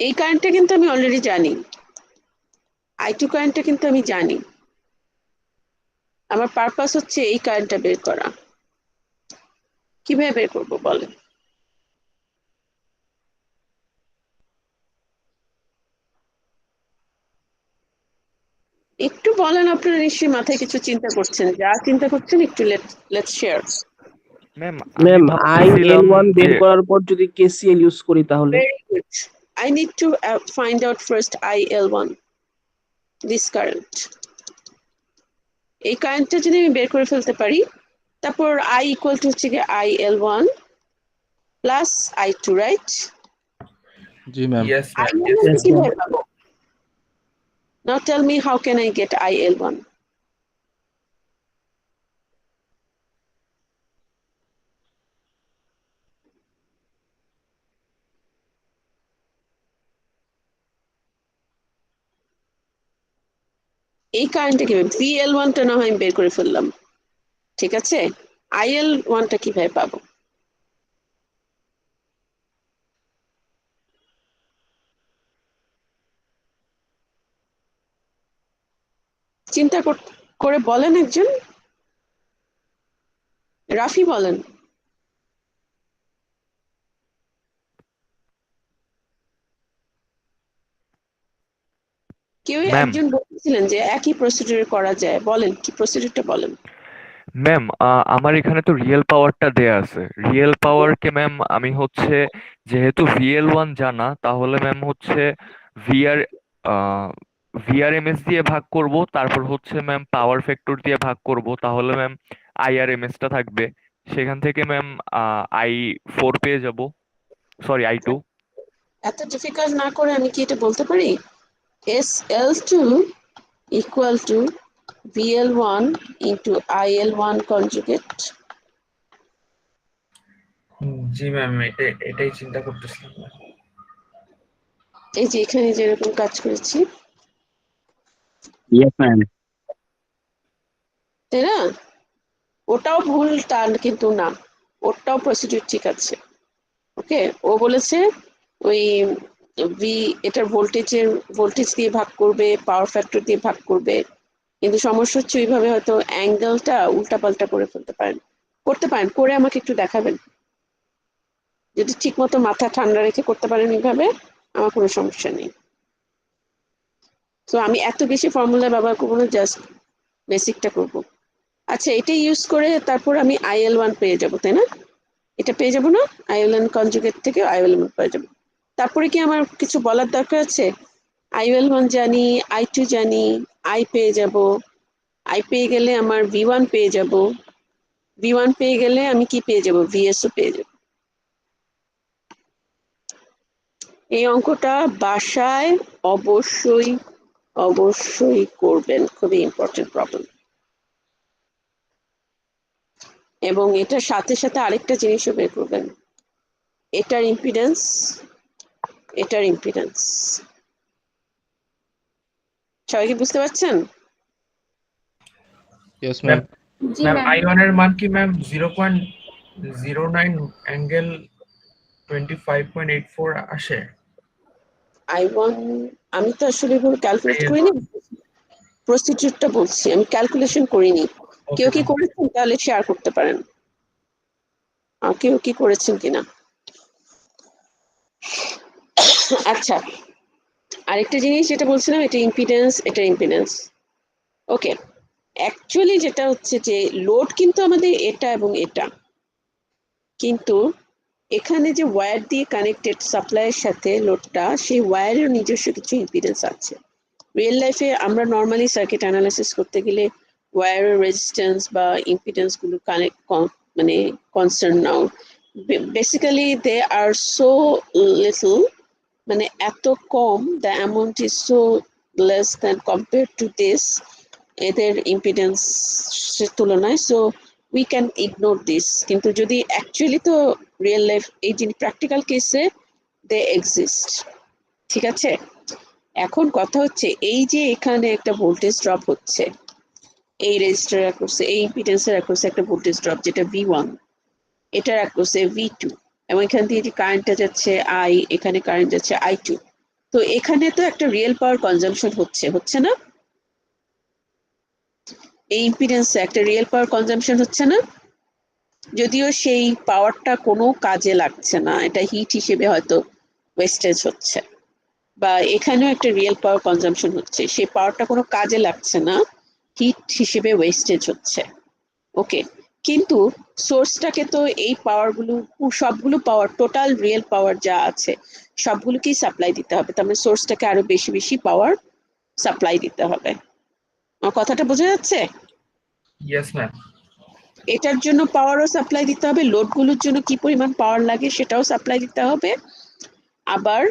এই কারেন্টটা কিন্তু আমি অলরেডি জানি, I2 কারেন্টটা কিন্তু আমি জানি। আমার পারপাস হচ্ছে এই কারেন্টটা বের করা। কিভাবে বের করবো বলেন? একটু বলেন, আপনারা নিশ্চয়ই মাথায় কিছু চিন্তা করছেন, যা চিন্তা করছেন একটু লেটস শেয়ার। ম্যাম ম্যাম ভাবতেছিলাম IL1 বের যে করার পর যদি KCL ইউজ করি তাহলে। Very good. I need to find out first IL1, this current. এই কারেন্টটা যদি আমি বের করে ফেলতে পারি, তারপর I equal to হচ্ছে গিয়ে IL1 plus I2, right? জি ম্যাম। Yes ma'am. IL1 কিভাবে পাবো? Now tell me how can I get IL1? এই কারেন্টটা কিভাবে? VL1 টা না হয় আমি বের করে ফেললাম, ঠিক আছে, IL1 টা কিভাবে পাবো? চিন্তা করে বলেন একজন। রাফি বলেন। কেউ ম্যাম একজন বলছিলেন যে একই প্রসিডিউর করা যায়, বলেন কি প্রসিডিউরটা বলেন। ম্যাম আমার এখানে তো রিয়েল পাওয়ারটা দেয়া আছে। রিয়েল পাওয়ারকে ম্যাম আমি হচ্ছে যেহেতু VL1 জানা, তাহলে ম্যাম হচ্ছে ভিআর VRMS দিয়ে ভাগ করব, তারপর হচ্ছে ম্যাম পাওয়ার ফ্যাক্টর দিয়ে ভাগ করব, তাহলে ম্যাম IRMS টা থাকবে। সেখান থেকে ম্যাম I4 পেয়ে যাব, সরি I2। এত ডিফিকাল্ট না করে আমি কি এটা বলতে পারি, SL2 equal to VL1 into IL1 conjugate। G ma'am, এটাই চিন্তা করতেছিলাম ma'am। এই যে এখানে যেরকম কাজ করেছি, ইয়েস ম্যাম। তাই না? ওটাও ভুল তা কিন্তু না, ওটাও প্রসিডিউর ঠিক আছে। ওকে, ও বলেছে ওই ভি এটার ভোল্টেজ দিয়ে ভাগ করবে, পাওয়ার ফ্যাক্টর দিয়ে ভাগ করবে, কিন্তু সমস্যা হচ্ছে ওইভাবে হয়তো অ্যাঙ্গেলটা উল্টাপাল্টা করে ফেলতে পারেন, করতে পারেন, করে আমাকে একটু দেখাবেন। যদি ঠিক মতো মাথা ঠান্ডা রেখে করতে পারেন এইভাবে, আমার কোনো সমস্যা নেই। তো আমি এত বেশি ফর্মুলা ব্যবহার করবো না, জাস্ট বেসিকটা করব। আচ্ছা, এটা ইউজ করে তারপর আমি IL1 পেয়ে যাব, তাই না? এটা পেয়ে যাব না, IL1 কনজুগেট থেকে IL1 পেয়ে যাব। তারপরে কি আমার কিছু বলার দরকার আছে? IL1 জানি, I2 জানি, I পেয়ে যাব, I পেয়ে গেলে আমার V1 পেয়ে যাব, V1 পেয়ে গেলে আমি কি পেয়ে যাব, VS ও পেয়ে যাব। এই অঙ্কটা বাসায় অবশ্যই অবশ্যই করবেন, খুবই ইম্পর্টেন্ট প্রবলেম। এবং এটার সাথে সাথে আরেকটা জিনিসও বের করবেন, এটার ইম্পিডেন্স, এটার ইম্পিডেন্স। সবাই কি বুঝতে পারছেন? Yes ma'am. জি ম্যাম ম্যাম। I1 এর মান কি ম্যাম 0.09 অ্যাঙ্গেল 25.84 আসে? I1 আমি তো আসলে এভাবে ক্যালকুলেট করিনি, প্রসিডিউরটা বলছি, আমি ক্যালকুলেশন করিনি। কেউ কি করেছেন তাহলে শেয়ার করতে পারেন, আর কেউ কি করেছেন কিনা। আচ্ছা, আরেকটা জিনিস যেটা বলছিলাম, এটা ইম্পিডেন্স, এটা ইম্পিডেন্স। ওকে, অ্যাকচুয়ালি যেটা হচ্ছে যে লোড কিন্তু আমাদের এটা এবং এটা, কিন্তু এখানে যে ওয়্যার দিয়ে কানেক্টেড সাপ্লাইয়ের সাথে লোডটা, সেই ওয়্যারের নিজস্ব কিছু ইম্পিডেন্স আছে। রিয়েল লাইফে আমরা নর্মালি সার্কিট অ্যানালাইসিস করতে গেলে ওয়্যারের রেজিস্ট্যান্স বা ইম্পিডেন্স গুলো মানে concern now, basically they are so little, মানে এত কম, the amount is so less than compare to this, এদের ইম্পিডেন্স তুলনায়। So we can ignore this, কিন্তু যদি অ্যাকচুয়ালি তো রিয়েল লাইফ এই যে প্র্যাকটিক্যাল কেসে দে এক্সিস্ট। ঠিক আছে, এখন কথা হচ্ছে এই যে এখানে একটা ভোল্টেজ ড্রপ হচ্ছে, এই রেজিস্টার করছে, এই ইম্পিডেন্সের করছে একটা ভোল্টেজ ড্রপ যেটা V1, এটা করছে V2, এবং এখান থেকে যে কারেন্টটা যাচ্ছে I, এখানে কারেন্ট যাচ্ছে I2। তো এখানে তো একটা রিয়েল পাওয়ার কনজাম্পশন হচ্ছে না? এই ইম্পিডেন্সে একটা রিয়েল পাওয়ার কনজাম্পশন হচ্ছে না? যদিও সেই পাওয়ারটা কোনো কাজে লাগছে না, এটা হিট হিসেবে হয়তো ওয়েস্টেজ হচ্ছে, বা এখানেও একটা রিয়েল পাওয়ার কনজাম্পশন হচ্ছে, সেই পাওয়ারটা কোনো কাজে লাগছে না, হিট হিসেবে ওয়েস্টেজ হচ্ছে। ওকে, কিন্তু সোর্সটাকে তো এই পাওয়ারগুলো, সবগুলো পাওয়ার, টোটাল রিয়েল পাওয়ার যা আছে সবগুলোকেই সাপ্লাই দিতে হবে, তার মানে সোর্সটাকে আরো বেশি বেশি পাওয়ার সাপ্লাই দিতে হবে। আমার কথাটা বোঝা যাচ্ছে? Yes ma'am. এটার জন্য পাওয়ারও সাপ্লাই দিতে হবে, লোডগুলোর জন্য কি পরিমাণ পাওয়ার লাগে সেটাও সাপ্লাই দিতে হবে, আবার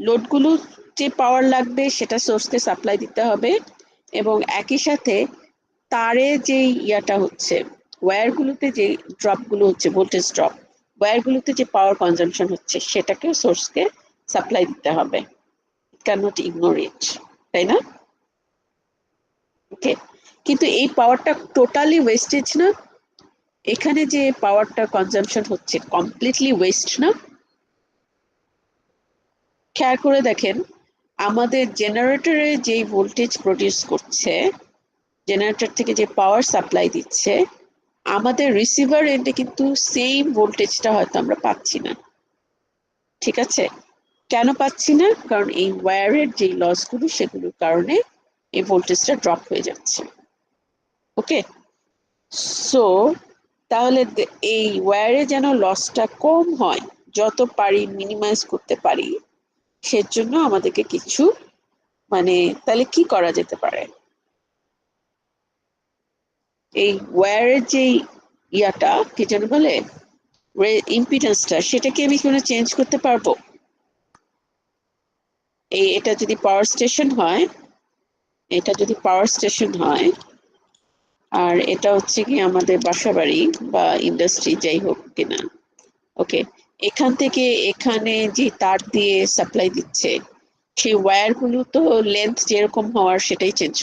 লোডগুলো যে পাওয়ার লাগবে সেটা সোর্সকে সাপ্লাই দিতে হবে, এবং একই সাথে তারে যে ইয়াটা হচ্ছে, ওয়্যারগুলোতে যে ড্রপগুলো হচ্ছে, ভোল্টেজ ড্রপ, ওয়্যারগুলোতে যে পাওয়ার কনজাম্পশন হচ্ছে সেটাকেও সোর্সকে সাপ্লাই দিতে হবে, ক্যান নট ইগনোর ইট, তাই না? ওকে, কিন্তু এই পাওয়ারটা টোটালি ওয়েস্টেজ না? এখানে যে পাওয়ারটা কনজাম্পশন হচ্ছে কমপ্লিটলি ওয়েস্ট না? খেয়াল করে দেখেন, আমাদের জেনারেটরে যে ভোল্টেজ প্রডিউস করছে, জেনারেটর থেকে যে পাওয়ার সাপ্লাই দিচ্ছে, আমাদের রিসিভার এন্ডে কিন্তু সেম ভোল্টেজটা হয়তো আমরা পাচ্ছি না। ঠিক আছে, কেন পাচ্ছি না? কারণ এই ওয়্যারের যে লসগুলো সেগুলোর কারণে এই ভোল্টেজটা ড্রপ হয়ে যাচ্ছে। ওকে, সো তাহলে এই ওয়্যারে যেন লসটা কম হয়, যত পারি মিনিমাইজ করতে পারি, সেজন্য আমাদেরকে কিছু তাহলে কি করা যেতে পারে? এই ওয়্যারের যে ইয়াটা কি যেন বলে, ইম্পিডেন্সটা, সেটা কি আমি কোনো চেঞ্জ করতে পারবো? এটা যদি পাওয়ার স্টেশন হয়, এটা যদি পাওয়ার স্টেশন হয়, আর এটা হচ্ছে কি আমাদের বাসাবাড়ি বা ইন্ডাস্ট্রি যাই হোক কিনা, ওকে, এখান থেকে এখানে যে তার দিয়ে সাপ্লাই দিচ্ছে, সেই ওয়্যার গুলো তো লেন্থ যেরকম হওয়ার সেটাই চেঞ্জ,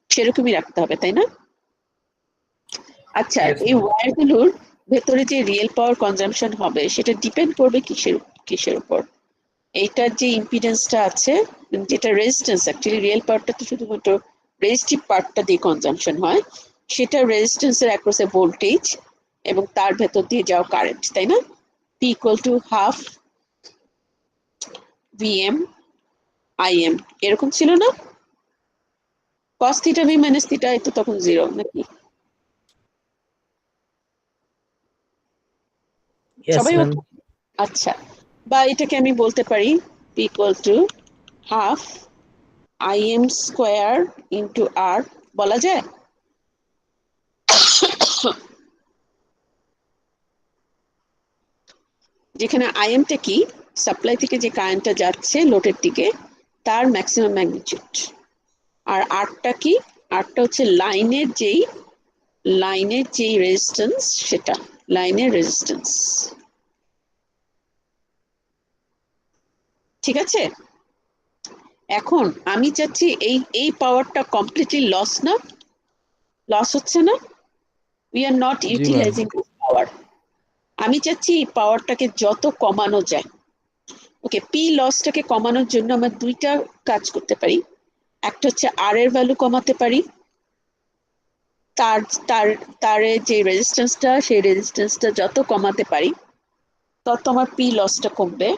সেরকমই রাখতে হবে, তাই না? আচ্ছা, Yes, এই ma'am. ওয়্যার গুলোর ভেতরে যে রিয়েল পাওয়ার কনজাম্পশন হবে সেটা ডিপেন্ড করবে কিসের উপর? এইটার যে ইম্পিডেন্সটা আছে, যেটা রেজিস্ট্যান্স, অ্যাকচুয়ালি রিয়েল পাওয়ারটা তো শুধুমাত্র রেজিস্টিভ পার্টটা দিয়ে কনজাম্পশন হয়, সেটা রেজিস্ট্যান্সের অ্যাক্রসে ভোল্টেজ এবং তার ভেতর দিয়ে যাওয়া কারেন্ট, তাই না? P equal to half VM IM, এরকম ছিল না? cos theta v minus theta তো তখন 0 নাকি? Yes, সবাই ma'am. আচ্ছা, বা এটাকে আমি বলতে পারি P equal to half IM square into R, বলা যায়? যেখানে আইএমটা কি, সাপ্লাই থেকে যে কারেন্টটা যাচ্ছে লোডের দিকে তার ম্যাক্সিমাম ম্যাগনিটিউড, আর আরটা কি, আরটা হচ্ছে লাইনের যেই রেজিস্ট্যান্স, সেটা লাইনের রেজিস্ট্যান্স। ঠিক আছে, এখন আমি চাচ্ছি এই পাওয়ারটা কমপ্লিটলি লস হচ্ছে না, উই আর নট জি ম্যাম। Utilizing power. আমি চাচ্ছি এই পাওয়ারটাকে যত কমানো যায়। ওকে, পি লসটাকে কমানোর জন্য আমরা দুইটা কাজ করতে পারি। একটা হচ্ছে আর এর ভ্যালু কমাতে পারি, তার তার তারের যে রেজিস্ট্যান্সটা, সেই রেজিস্ট্যান্সটা যত কমাতে পারি তত আমার পি লসটা কমবে,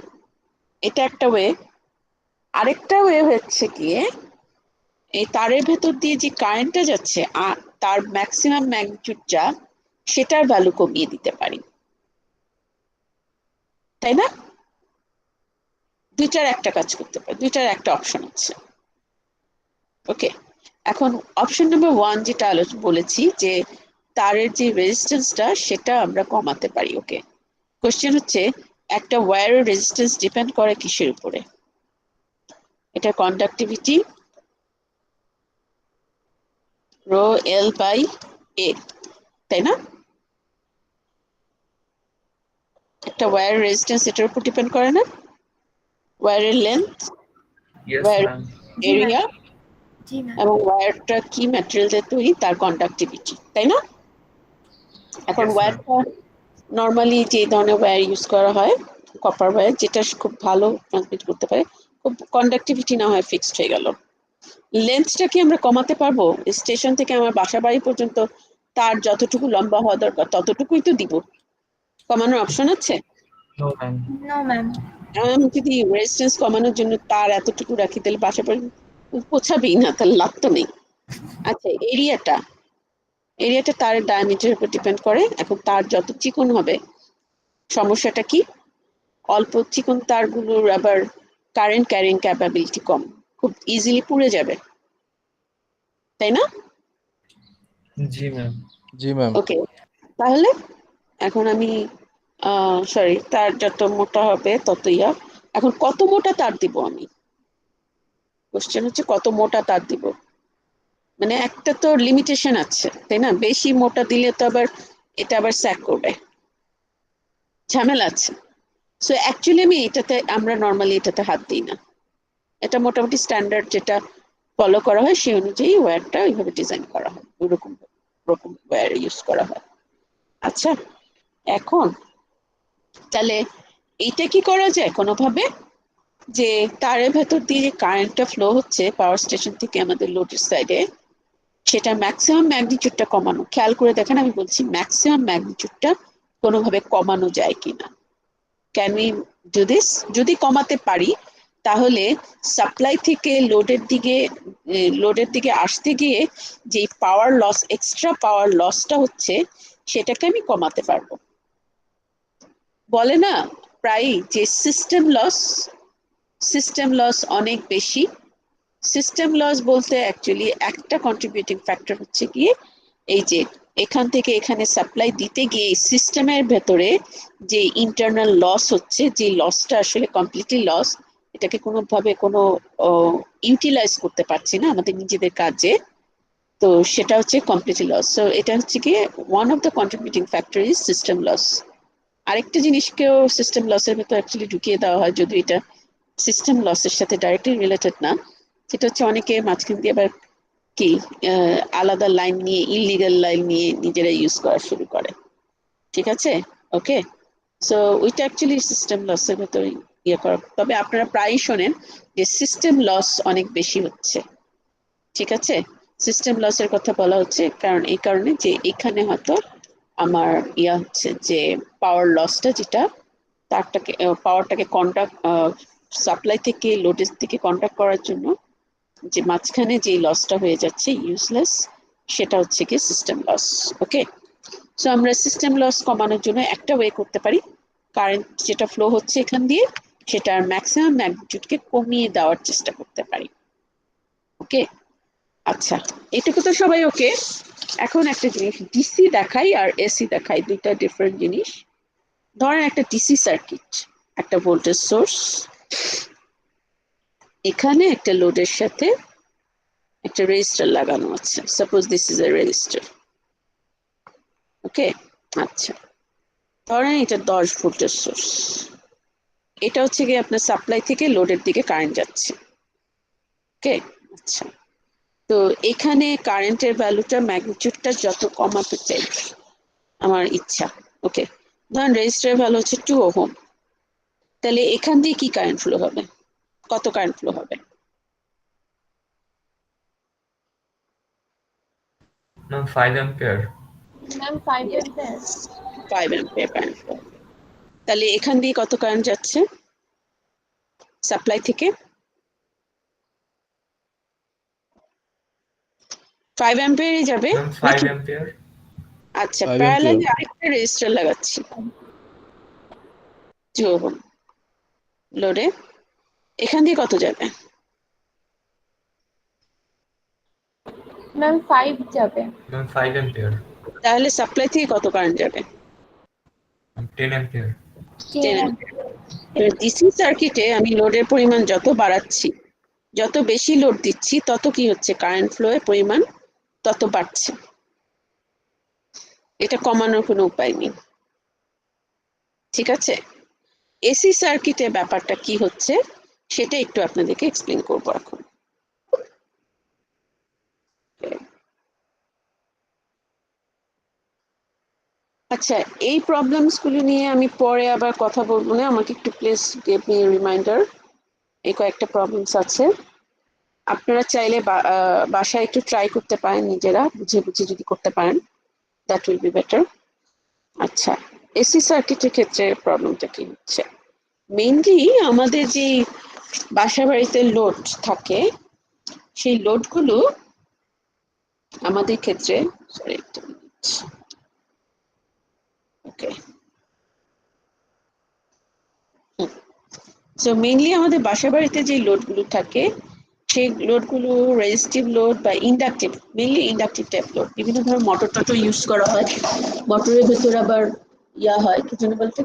এটা একটা ওয়ে। আরেকটা ওয়ে হচ্ছে গিয়ে এই তারের ভেতর দিয়ে যে কারেন্টটা যাচ্ছে তার ম্যাক্সিমাম ম্যাগনিটিউড যা, সেটার ভ্যালু কমিয়ে দিতে পারি, তাই না? দুইটার একটা কাজ করতে পারি, দুইটার একটা অপশন আছে। ওকে, এখন অপশন নাম্বার 1 যেটা বলেছি যে তারের যে রেজিস্ট্যান্সটা সেটা আমরা কমাতে পারি। ওকে, কোশ্চেন হচ্ছে একটা ওয়্যারের রেজিস্ট্যান্স ডিপেন্ড করে কিসের উপরে? এটা কন্ডাক্টিভিটি রো এল বাই এ, তাই না? একটা ওয়্যারের রেজিস্ট্যান্স এটার উপর ডিপেন্ড করে না? ওয়্যারের লেন্থ, Yes, ওয়্যার ma'am. জি এরিয়া, ম্যাম। জি ম্যাম। এবং ওয়্যারটা কি ম্যাটেরিয়াল দিয়ে তৈরি তার কন্ডাক্টিভিটি, তাই না? এখন Yes, ma'am. ওয়্যারটা নর্মালি যে ধরনের ওয়্যার ইউজ করা হয়, কপার ওয়্যার, যেটা খুব ভালো ট্রান্সমিট করতে পারে, খুব কন্ডাক্টিভিটি না হয় ফিক্সড হয়ে গেল। লেন্থটা কি আমরা কমাতে পারবো? স্টেশন থেকে আমার বাসা বাড়ি পর্যন্ত তার যতটুকু লম্বা হওয়া দরকার ততটুকুই তো দিব, কমানোর অপশন আছে? No, ma'am. No ma'am. আমি যদি রেজিস্ট্যান্স কমানোর জন্য তার এতটুকু রাখি তাহলে বাসা বাড়ি পৌঁছাবেই না, তাহলে লাভ তো নেই। আচ্ছা, এরিয়াটা তারের ডায়ামিটারের উপর ডিপেন্ড করে। এখন তার যত চিকন হবে, সমস্যাটা কি, অল্প চিকন তারগুলোর আবার কারেন্ট ক্যারিং ক্যাপাবিলিটি কম, খুব ইজিলি পুড়ে যাবে, তাই না? জি, ম্যাম. জি ম্যাম। ওকে, তাহলে এখন আমি সরি, তার যত মোটা হবে তত এখন কত মোটা তার দিব আমি? কোশ্চেন হচ্ছে কত মোটা তার দিব, মানে একটা তো লিমিটেশন আছে, তাই না? বেশি মোটা দিলে তো আবার এটা আবার স্যাক করবে, ঝামেলা আছে। সো অ্যাকচুয়ালি আমরা নর্মালি এটাতে হাত দিই না, এটা মোটামুটি স্ট্যান্ডার্ড যেটা ফলো করা হয় সেই অনুযায়ী ওয়্যারটা ওইভাবে ডিজাইন করা হয়, ওরকম ওয়্যার ইউজ করা হয়। আচ্ছা, এখন তাহলে এইটা কি করা যায় কোনোভাবে? যে তারের ভেতর দিয়ে যে কারেন্টটা ফ্লো হচ্ছে পাওয়ার স্টেশন থেকে আমাদের লোডের সাইডে, সেটা ম্যাক্সিমাম ম্যাগনিটিউডটা কমানো। খেয়াল করে দেখেন, আমি বলছি ম্যাক্সিমাম ম্যাগনিটিউডটা কোনোভাবে কমানো যায় কিনা। Can we do this? যদি কমাতে পারি তাহলে সাপ্লাই থেকে লোডের দিকে আসতে গিয়ে যে পাওয়ার লস, এক্সট্রা পাওয়ার লসটা হচ্ছে, সেটাকে আমি কমাতে পারবো। বলে না প্রায় যে সিস্টেম লস অনেক বেশি। সিস্টেম লস বলতে অ্যাকচুয়ালি একটা কন্ট্রিবিউটিং ফ্যাক্টর হচ্ছে গিয়ে এই যে এখান থেকে এখানে সাপ্লাই দিতে গিয়ে সিস্টেমের ভেতরে যে ইন্টারনাল লস হচ্ছে, যে লসটা আসলে কমপ্লিটলি লস, এটাকে কোনোভাবে কোনো ইউটিলাইজ করতে পারছি না আমাদের নিজেদের কাজে, তো সেটা হচ্ছে কমপ্লিটলি লস। সো এটা হচ্ছে গিয়ে one of the contributing factor is system loss. আরেকটা জিনিসকেও সিস্টেম লসের ভেতর অ্যাকচুয়ালি ঢুকিয়ে দেওয়া হয়, যদি এটা সিস্টেম লসের সাথে ডাইরেক্টলি রিলেটেড না। সেটা হচ্ছে অনেকে মাঝখান দিয়ে আবার কি আলাদা লাইন নিয়ে, ইলিগাল লাইন নিয়ে নিজেরা ইউজ করা শুরু করে। ঠিক আছে, ওকে। সো ওইটা অ্যাকচুয়ালি সিস্টেম লসের ভেতরে ইয়ে করা। তবে আপনারা প্রায়ই শোনেন যে সিস্টেম লস অনেক বেশি হচ্ছে। ঠিক আছে, সিস্টেম লসের কথা বলা হচ্ছে কারণ এই কারণে যে এখানে হয়তো আমার ইয়া হচ্ছে যে পাওয়ার লসটা, যেটা পাওয়ারটাকে কন্ট্যাক্ট সাপ্লাই থেকে লোডের দিকে কন্ট্যাক্ট করার জন্য যে মাঝখানে যে লসটা হয়ে যাচ্ছে ইউজলেস, সেটা হচ্ছে কি সিস্টেম লস। ওকে, সো আমরা সিস্টেম লস কমানোর জন্য একটা ওয়ে করতে পারি, কারেন্ট যেটা ফ্লো হচ্ছে এখান দিয়ে সেটার ম্যাক্সিমাম ম্যাগনিটিউডকে কমিয়ে দেওয়ার চেষ্টা করতে পারি। ওকে, আচ্ছা, এটুকু তো সবাই ওকে। এখন একটা জিনিস ডিসি দেখাই আর এসি দেখাই, দুইটা ডিফারেন্ট জিনিস। ধরেন একটা ডিসি সার্কিট, একটা ভোল্টেজ সোর্স, এখানে একটা লোডের সাথে একটা রেজিস্টার লাগানো আছে। Suppose this is a resistor. Okay, আচ্ছা, ধরেন এটা 10 ভোল্টের সোর্স। এটা হচ্ছে কি আপনার সাপ্লাই থেকে লোডের দিকে কারেন্ট যাচ্ছে। ওকে, আচ্ছা, তো এখানে কারেন্টের ভ্যালুটা, ম্যাগনিটিউডটা যত কমাতে চাই আমার ইচ্ছা। ওকে, ধরেন রেজিস্টারের ভ্যালু হচ্ছে 2 ওহম, তাহলে এখান দিয়ে কি কারেন্ট ফ্লো হবে? কত কারেন্ট ফ্লো হবে? Ma'am 5 ampere. Ma'am 5 ampere. 5 ampere current flow. তাহলে এখান দিয়ে কত কারেন্ট যাচ্ছে সাপ্লাই থেকে? 5 অ্যাম্পিয়ারই যাবে ম্যাম 5 নাকি? অ্যাম্পিয়ার। আচ্ছা, 5 প্যারালালি অ্যাম্পিয়ার। আরেকটা রেজিস্টার লাগাচ্ছি 2 ওহম লোডে, এখান দিয়ে কত যাবে? ম্যাম 5 যাবে। Ma'am 5 ampere. তাহলে সাপ্লাই থেকে কত কারেন্ট যাবে? 10 অ্যাম্পিয়ার। 10 অ্যাম্পিয়ার। ডিসি সার্কিটে আমি লোডের পরিমাণ যত বাড়াচ্ছি, যত বেশি লোড দিচ্ছি, তত কি হচ্ছে, কারেন্ট ফ্লো এর পরিমাণ তত বাড়ছে। এটা কমানোর কোনো উপায় নেই। ঠিক আছে, এসি সার্কিটে ব্যাপারটা কি হচ্ছে সেটা একটু আপনাদেরকে এক্সপ্লেন করবো এখন। আচ্ছা, এই প্রবলেমস গুলো নিয়ে আমি পরে আবার কথা বলবো না, আমাকে একটু প্লিজ গিভ মি রিমাইন্ডার। এই কয়েকটা প্রবলেমস আছে, আপনারা চাইলে বাসায় একটু ট্রাই করতে পারেন, নিজেরা বুঝে বুঝে যদি করতে পারেন, দ্যাট উইল বি বেটার। আচ্ছা, এসি সার্কিটের ক্ষেত্রে প্রবলেমটা কি হচ্ছে, মেইনলি আমাদের যে বাসা বাড়িতে লোড থাকে, সেই লোডগুলো আমাদের ক্ষেত্রে, সরি একটা মিনিট, ওকে, সো মেইনলি আমাদের বাসা বাড়িতে যে লোডগুলো থাকে, সেই লোডগুলো রেজিস্টিভ লোড বা inductive, mainly inductive type load. বিভিন্ন ধরনের মোটর টোটর ইউজ করা হয়, মোটরের ভেতর আবার ইয়া হয় কি যেন বলতে,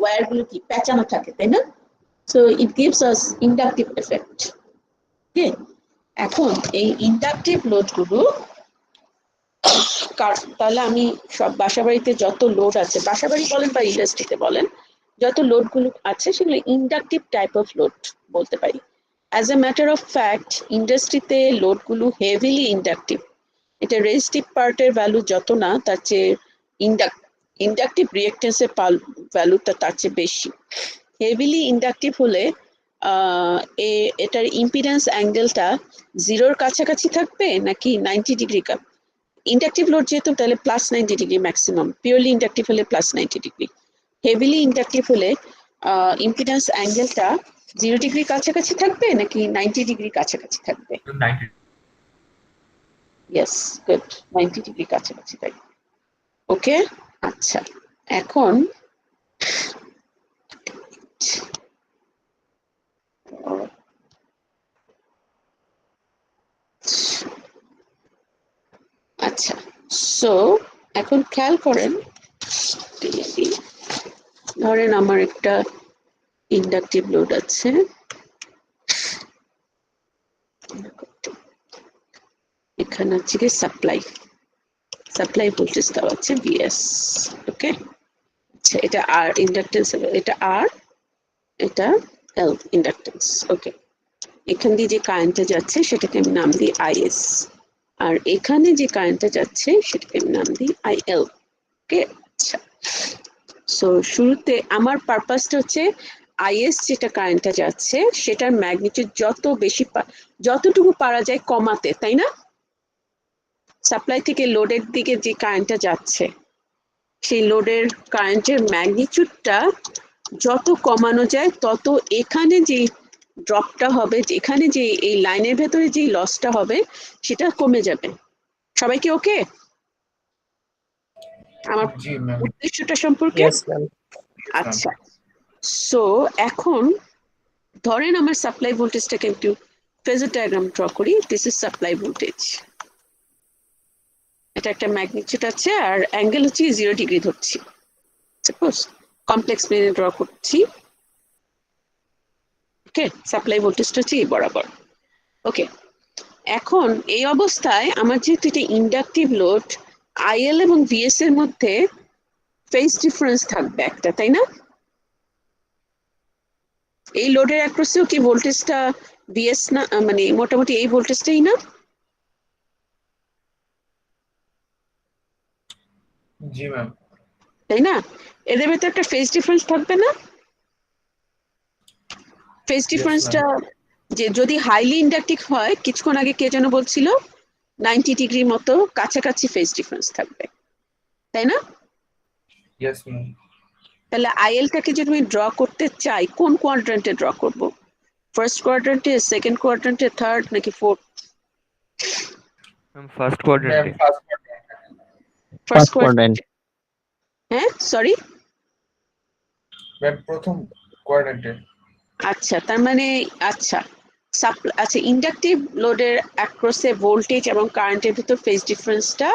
ওয়্যার গুলো কি পেঁচানো থাকে, তাই না? So it gives us inductive effect. Okay, এখন এই ইন্ডাকটিভ লোডগুলো, তাহলে আমি সব বাসা বাড়িতে যত লোড আছে, বাসা বাড়ি বলেন বা ইন্ডাস্ট্রিতে বলেন, যত লোডগুলো আছে সেগুলো ইন্ডাকটিভ টাইপ অফ লোড বলতে পারি। As a matter of fact, ইন্ডাস্ট্রিতে লোডগুলো হেভিলি ইন্ডাকটিভ। এটা রেজিস্টিভ পার্টের ভ্যালু যত না, তার চেয়ে ইন্ডাকটিভ রিঅ্যাকট্যান্সের ভ্যালুটা তার চেয়ে বেশি। হেভিলি ইন্ডাকটিভ হলে এটার ইম্পিডেন্স অ্যাঙ্গেলটা 0-র কাছাকাছি থাকবে নাকি 90 ডিগ্রি? ইন্ডাকটিভ লোড যেহেতু তাহলে +90 ডিগ্রি ম্যাক্সিমাম, পিওরলি ইন্ডাকটিভ হলে +90 ডিগ্রি, হেভিলি ইন্ডাকটিভ হলে ইম্পিডেন্স অ্যাঙ্গেলটা 0 ডিগ্রি কাছাকাছি থাকবে নাকি 90 ডিগ্রি কাছাকাছি থাকবে? 90 ইয়েস, গুড, 90 ডিগ্রি কাছাকাছি থাকবে। ওকে, আচ্ছা, এখন আচ্ছা, সো এখন খেয়াল করেন, ধরেন আমার একটা ইন্ডাকটিভ লোড আছে, এখানে হচ্ছে কি সাপ্লাই ভোল্টেজ দেওয়া আছে VS। ওকে, আচ্ছা, এটা আর ইন্ডাকটেন্স, এটা আর, এটা L ইন্ডাকটেন্স। ওকে, এখান দিয়ে যে কারেন্টটা যাচ্ছে সেটাকে আমি নাম দিই IS, আর এখানে যে কারেন্টটা যাচ্ছে সেটাকে আমি নাম দিই IL। ওকে, আচ্ছা, সো শুরুতে আমার পারপাসটা হচ্ছে IS যেটা কারেন্টটা যাচ্ছে সেটার ম্যাগনিটিউড যত বেশি যতটুকু পারা যায় কমাতে, তাই না? সাপ্লাই থেকে লোডের দিকে যে কারেন্টটা যাচ্ছে সেই লোডের কারেন্টের ম্যাগনিটিউডটা যত কমানো যায় তত এখানে যে ড্রপটা হবে, এখানে যে এই লাইনের ভেতরে যে লসটা হবে সেটা কমে যাবে। সবাইকে ওকে আমার জি ম্যাম। উদ্দেশ্যটা সম্পর্কে? Yes ma'am. আচ্ছা, সো এখন ধরেন আমার সাপ্লাই ভোল্টেজটাকে একটু ফেজার ডায়াগ্রাম ড্র করি। দিস ইজ সাপ্লাই ভোল্টেজ, এটা একটা ম্যাগনিটিউড আছে আর অ্যাঙ্গেল হচ্ছে 0 ডিগ্রি ধরছি, সাপোজ কমপ্লেক্স প্লেনে ড্র করছি। ওকে, সাপ্লাই ভোল্টেজটা হচ্ছে এই বরাবর। ওকে, এখন এই অবস্থায় আমার যেহেতু এটা ইন্ডাকটিভ লোড, IL এবং VS এর মধ্যে ফেজ ডিফারেন্স থাকবে একটা, তাই না? এই লোডের অ্যাক্রসেও কি ভোল্টেজটা VS না, মানে মোটামুটি এই ভোল্টেজটাই না? জি ম্যাম। তাই না? এদের ভেতরে একটা ফেজ ডিফারেন্স থাকবে না? ফেজ ডিফারেন্সটা যে যদি হাইলি ইন্ডাকটিভ হয়, কিছুক্ষণ আগে কে যেন বলছিল 90 ডিগ্রির মতো কাছাকাছি ফেজ ডিফারেন্স থাকবে, তাই না? Yes ma'am. তাহলে IL-টাকে যদি আমি ড্র করতে চাই, কোন কোয়াড্রেন্টে ড্র করব? ফার্স্ট কোয়াড্রেন্টে, সেকেন্ড কোয়াড্রেন্টে, থার্ড নাকি ফোর্থ? ম্যাম ফার্স্ট কোয়াড্রেন্টে। First quadrant. হ্যাঁ, সরি ম্যাম প্রথম কোয়াড্রেন্টে। আচ্ছা, তার মানে আচ্ছা আচ্ছা, ইন্ডাকটিভ লোডের অ্যাক্রসে ভোল্টেজ এবং কারেন্টের ভিতর ফেজ ডিফারেন্সটা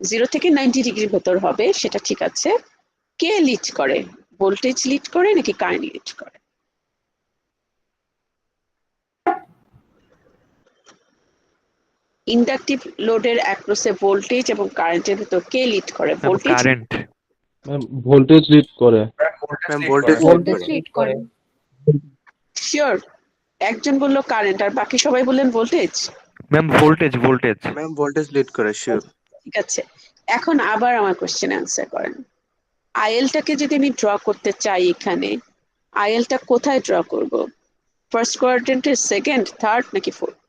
0 থেকে 90 ডিগ্রির ভেতর হবে, সেটা ঠিক আছে। কে লিড করে? ভোল্টেজ লিড করে নাকি কারেন্ট লিড করে? ইন্ডাকটিভ লোডের অ্যাক্রসে ভোল্টেজ এবং কারেন্টের ভিতর কে লিড করে? ভোল্টেজ। কারেন্ট। ভোল্টেজ লিড করে। ম্যাম ভোল্টেজ ভোল্টেজ লিড করে। শিওর? একজন বললো কারেন্ট আর বাকি সবাই বললেন voltage. Ma'am voltage. Ma'am voltage lead করে, শিওর। ঠিক আছে, এখন আবার আমার কোশ্চেন অ্যান্সার করেন। IL-টাকে যদি আমি ড্র করতে চাই, এখানে IL-টা কোথায় ড্র করব? ফার্স্ট কোয়াড্রেন্টে, সেকেন্ড, থার্ড নাকি ফোর্থ?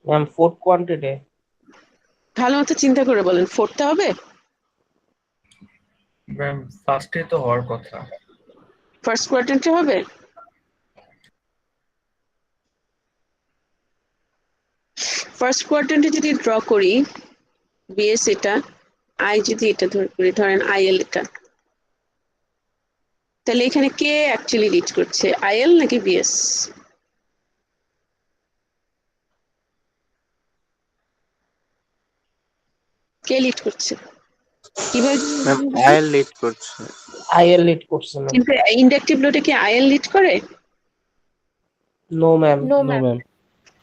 Ma'am fourth quantity. ভালো মতো চিন্তা করে বলেন, ফোর্থটা হবে? ম্যাম ফার্স্টে তো হওয়ার কথা। ফার্স্ট কোয়াড্রেন্টে হবে? ফার্স্ট কোয়াড্রেন্টে যদি ড্র করি VS, এটা I যদি এটা করি, ধরেন IL এটা, তাহলে এখানে কে অ্যাকচুয়ালি লিড করছে, IL নাকি VS? কে লিড করছে? কিভাবে? ম্যাম আইএল লিড করছে। আইএল লিড করছে ম্যাম। কিন্তু ইন্ডাকটিভ লোডে কি IL লিড করে? No ma'am, no no ma'am. Ma'am.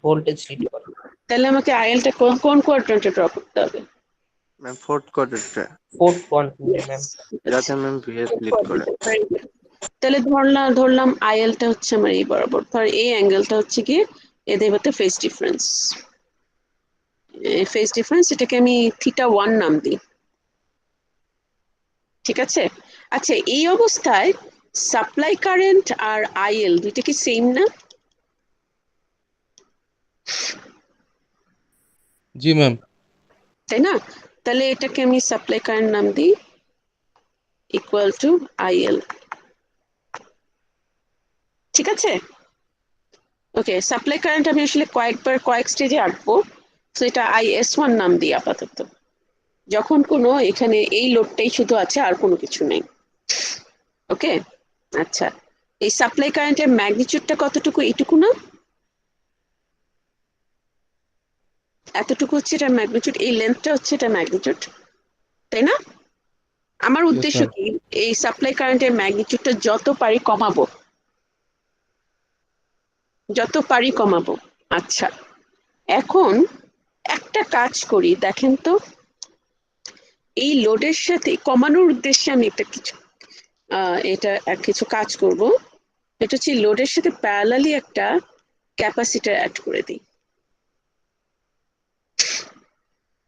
Voltage lead করে। তাহলে আমাকে IL-টা কোন কোয়াড্রেন্টে ড্র করতে হবে? ম্যাম ফোর্থ কোয়াড্রেন্টে, ফোর্থ কোয়ান্টিটি ম্যাম। যাতে ম্যাম ভিএস লিড করে। তাহলে ধরলাম IL-টা হচ্ছে আমার এই বরাবর, ধর এই অ্যাঙ্গেলটা হচ্ছে কি এদের মধ্যে ফেজ ডিফারেন্স। ফেজ ডিফারেন্স, এটাকে আমি θ1 নাম দিই। ঠিক আছে, আচ্ছা এই অবস্থায় সাপ্লাই কারেন্ট আর আইএল দুইটা কি সেম না? জি ম্যাম। তাই না? তাহলে এটাকে আমি সাপ্লাই কারেন্ট নাম দিই ইকুয়াল টু আইএল। ঠিক আছে, ওকে। সাপ্লাই কারেন্ট আমি আসলে কয়েক স্টেজে আঁকবো, তো এটা IS1 নাম দিই আপাতত, যখন কোনো এখানে এই লোডটাই শুধু আছে আর কোনো কিছু নেই। ওকে, আচ্ছা এই সাপ্লাই কারেন্টের ম্যাগনিটিউডটা কতটুকু? এইটুকু না? এতটুকু হচ্ছে এটা ম্যাগনিটিউড, এই লেন্থটা হচ্ছে এটা ম্যাগনিটিউড, তাই না? আমার Yes, উদ্দেশ্য ma'am. কি, এই সাপ্লাই কারেন্টের ম্যাগনিটিউডটা যত পারি কমাবো, যত পারি কমাবো। আচ্ছা এখন একটা কাজ করি, দেখেন তো এই লোডের সাথে কমানোর উদ্দেশ্যে আমি একটা কিছু কিছু কাজ করব। এটা হচ্ছে লোডের সাথে প্যারালালি একটা ক্যাপাসিটর অ্যাড করে দিই।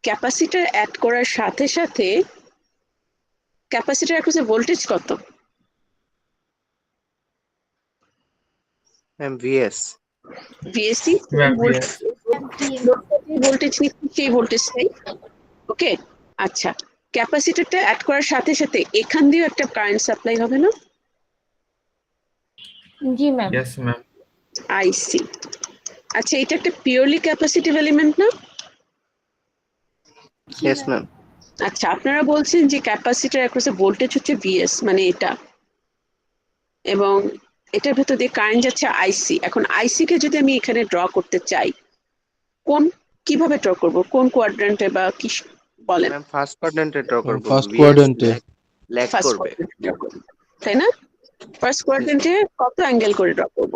ক্যাপাসিটর অ্যাড করার সাথে সাথে ক্যাপাসিটর অ্যাড ভোল্টেজ কত? Ma'am VS. VSC ma'am yes. Voltage নিচ্ছি সেই ভোল্টেজটাই। ওকে, আচ্ছা ক্যাপাসিটরটা অ্যাড করার সাথে সাথে এখান দিয়েও একটা কারেন্ট সাপ্লাই হবে না? জি ম্যাম। Yes, ma'am. আইসি। আচ্ছা এটা একটা পিওরলি ক্যাপাসিটিভ এলিমেন্ট না? Yes ma'am. আচ্ছা আপনারা বলছেন যে ক্যাপাসিটর অ্যাক্রসে ভোল্টেজ হচ্ছে ভিএস, মানে এটা, এবং এটার ভেতর দিয়ে কারেন্ট যাচ্ছে আইসি। এখন আইসি কে যদি আমি এখানে ড্র করতে চাই, কিভাবে ড্র করব, কোন কোয়াড্রেন্টে বা কি বলেন? ম্যাম ফার্স্ট কোয়াড্রেন্টে ড্র করব। ফার্স্ট ভিএস কোয়াড্রেন্টে। ল্যাগ ফার্স্ট করবে। কোয়াড্রেন্টে ড্র করব, তাই না? ফার্স্ট কোয়াড্রেন্টে কত অ্যাঙ্গেল করে ড্র করব?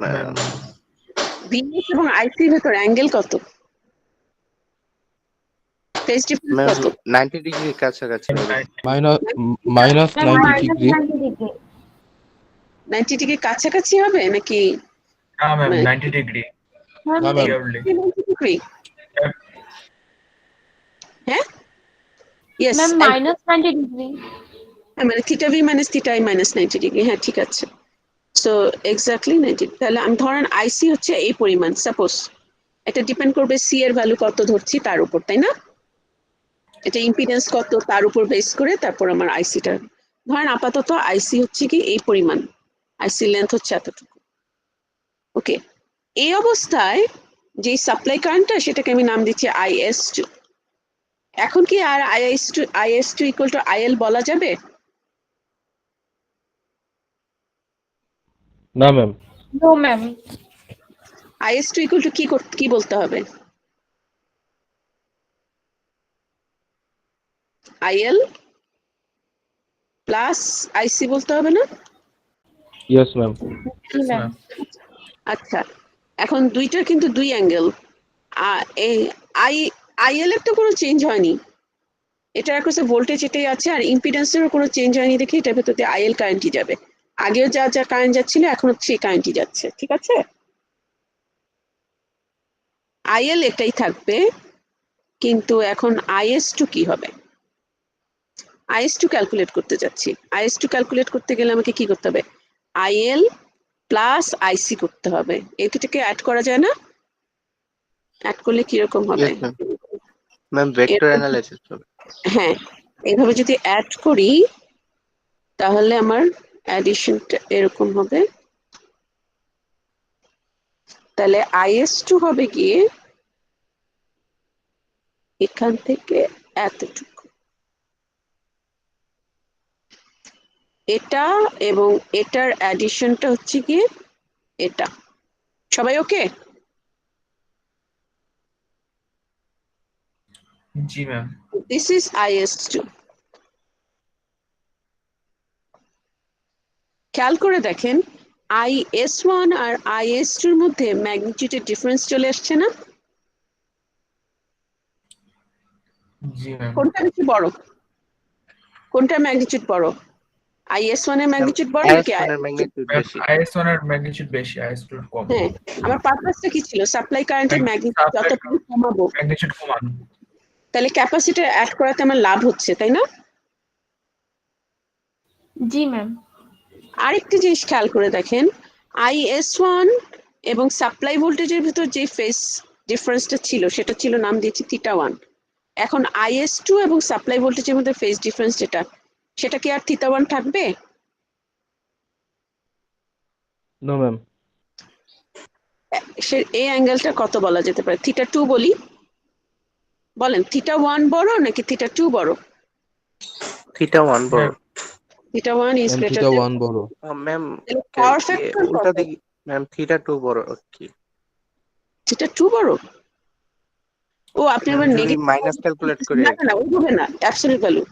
ম্যাম ভিএস এবং আইসির ভেতর অ্যাঙ্গেল কত? ফেজ ডিফারেন্স ম্যাম কত? 90 ডিগ্রি কাছাকাছি হবে। Minus ma'am 90 minus degree. 90 degree. 90 degree কাছাকাছি হবে নাকি? হ্যাঁ ম্যাম মানে- 90 ডিগ্রি ম্যাম না ম্যাম। purely. 90 ডিগ্রি? হ্যাঁ, ইয়েস, ম্যাম মাইনাস 90 ডিগ্রি। মানে theta V minus theta I minus 90 degree. হ্যাঁ ঠিক আছে, সো এক্স্যাক্টলি 90। তাহলে আমি ধরেন আইসি হচ্ছে এই পরিমাণ, সাপোজ এটা ডিপেন্ড করবে সি এর ভ্যালু কত ধরছি তার উপর, তাই না? এটা ইম্পিডেন্স কত তার উপর বেস করে তারপর আমার আইসিটা ধরেন আপাতত আইসি হচ্ছে কি এই পরিমাণ, আইসি লেন্থ হচ্ছে এতটুকু। ওকে, এই অবস্থায় যে সাপ্লাই কারেন্টটা সেটাকে আমি নাম দিচ্ছি IS2। এখন কি আর IS2 ইকুয়াল টু IL বলা যাবে? না ma'am. No ma'am. IS2 equal to কি বলতে হবে? IL প্লাস IC বলতে হবে না? Yes ma'am. জি ম্যাম। আচ্ছা এখন দুইটার কিন্তু দুই অ্যাঙ্গেল, IL এর তো কোনো চেঞ্জ হয়নি, এটা এখন ভোল্টেজ এটাই আছে, আর ইম্পিডেন্সেরও কোনো চেঞ্জ হয়নি দেখে এটার ভেতর দিয়ে IL কারেন্টই যাবে। আগেও যা যা কারেন্ট যাচ্ছিল এখন সেই কারেন্টই যাচ্ছে, ঠিক আছে? IL এটাই থাকবে, কিন্তু এখন IS2 কি হবে? IS2 ক্যালকুলেট করতে যাচ্ছি। IS2 ক্যালকুলেট করতে গেলে আমাকে কি করতে হবে? IL প্লাস IC করতে হবে। এই দুটোকে অ্যাড করা যায় না? অ্যাড করলে কিরকম হবে? Yes ma'am. Ma'am vector analysis হবে। হ্যাঁ, এইভাবে যদি অ্যাড করি তাহলে আমার অ্যাডিশনটা এরকম হবে। তাহলে IS2 হবে গিয়ে এখান থেকে এতটুকু, এটা এবং এটার অ্যাডিশনটা হচ্ছে গিয়ে এটা। সবাই ওকে? জি ম্যাম। This is IS2। খেয়াল করে দেখেন IS1 আর IS2 এর মধ্যে ম্যাগনিটিউডের ডিফারেন্স চলে আসছে না? জি ম্যাম। কোনটা বেশি বড়, কোনটা ম্যাগনিটিউড বড়? IS1 এর ম্যাগনিটিউড বড় নাকি IS1 এর ম্যাগনিটিউড ম্যাম বেশি। IS1 এর ম্যাগনিটিউড বেশি, IS2 এর কম। হ্যাঁ, আমার পারপাসটা কি ছিল? সাপ্লাই কারেন্টের ম্যাগনিটিউড সাপ্লাই যতটুকু কমাবো ম্যাগনিটিউড কমানো। তাহলে ক্যাপাসিটর অ্যাড করাতে আমার লাভ হচ্ছে, তাই না? জি ম্যাম। আরেকটি জিনিস খেয়াল করে দেখেন, IS1 এবং সাপ্লাই ভোল্টেজের ভিতর যে ফেজ ডিফারেন্সটা ছিল সেটা ছিল, নাম দিয়েছি θ1। এখন IS2 এবং সাপ্লাই ভোল্টেজের মধ্যে ফেজ ডিফারেন্স যেটা, সেটা কি আর θ1 থাকবে? No ma'am. এই অ্যাঙ্গেলটা কত বলা যেতে পারে? θ2 বলি? বলেন, θ1 বড় নাকি θ2 বড়? θ1 বড়। θ1 ইজ ম্যাম গ্রেটার θ1 বড়। ম্যাম পাওয়ার ফ্যাক্টর উল্টা দিকে ম্যাম θ2 বড় কি? θ2 বড়? ও আপনি আবার যদি নেগেটিভ মাইনাস ক্যালকুলেট করি না না ওইভাবে না, অ্যাবসলিউট ভ্যালু।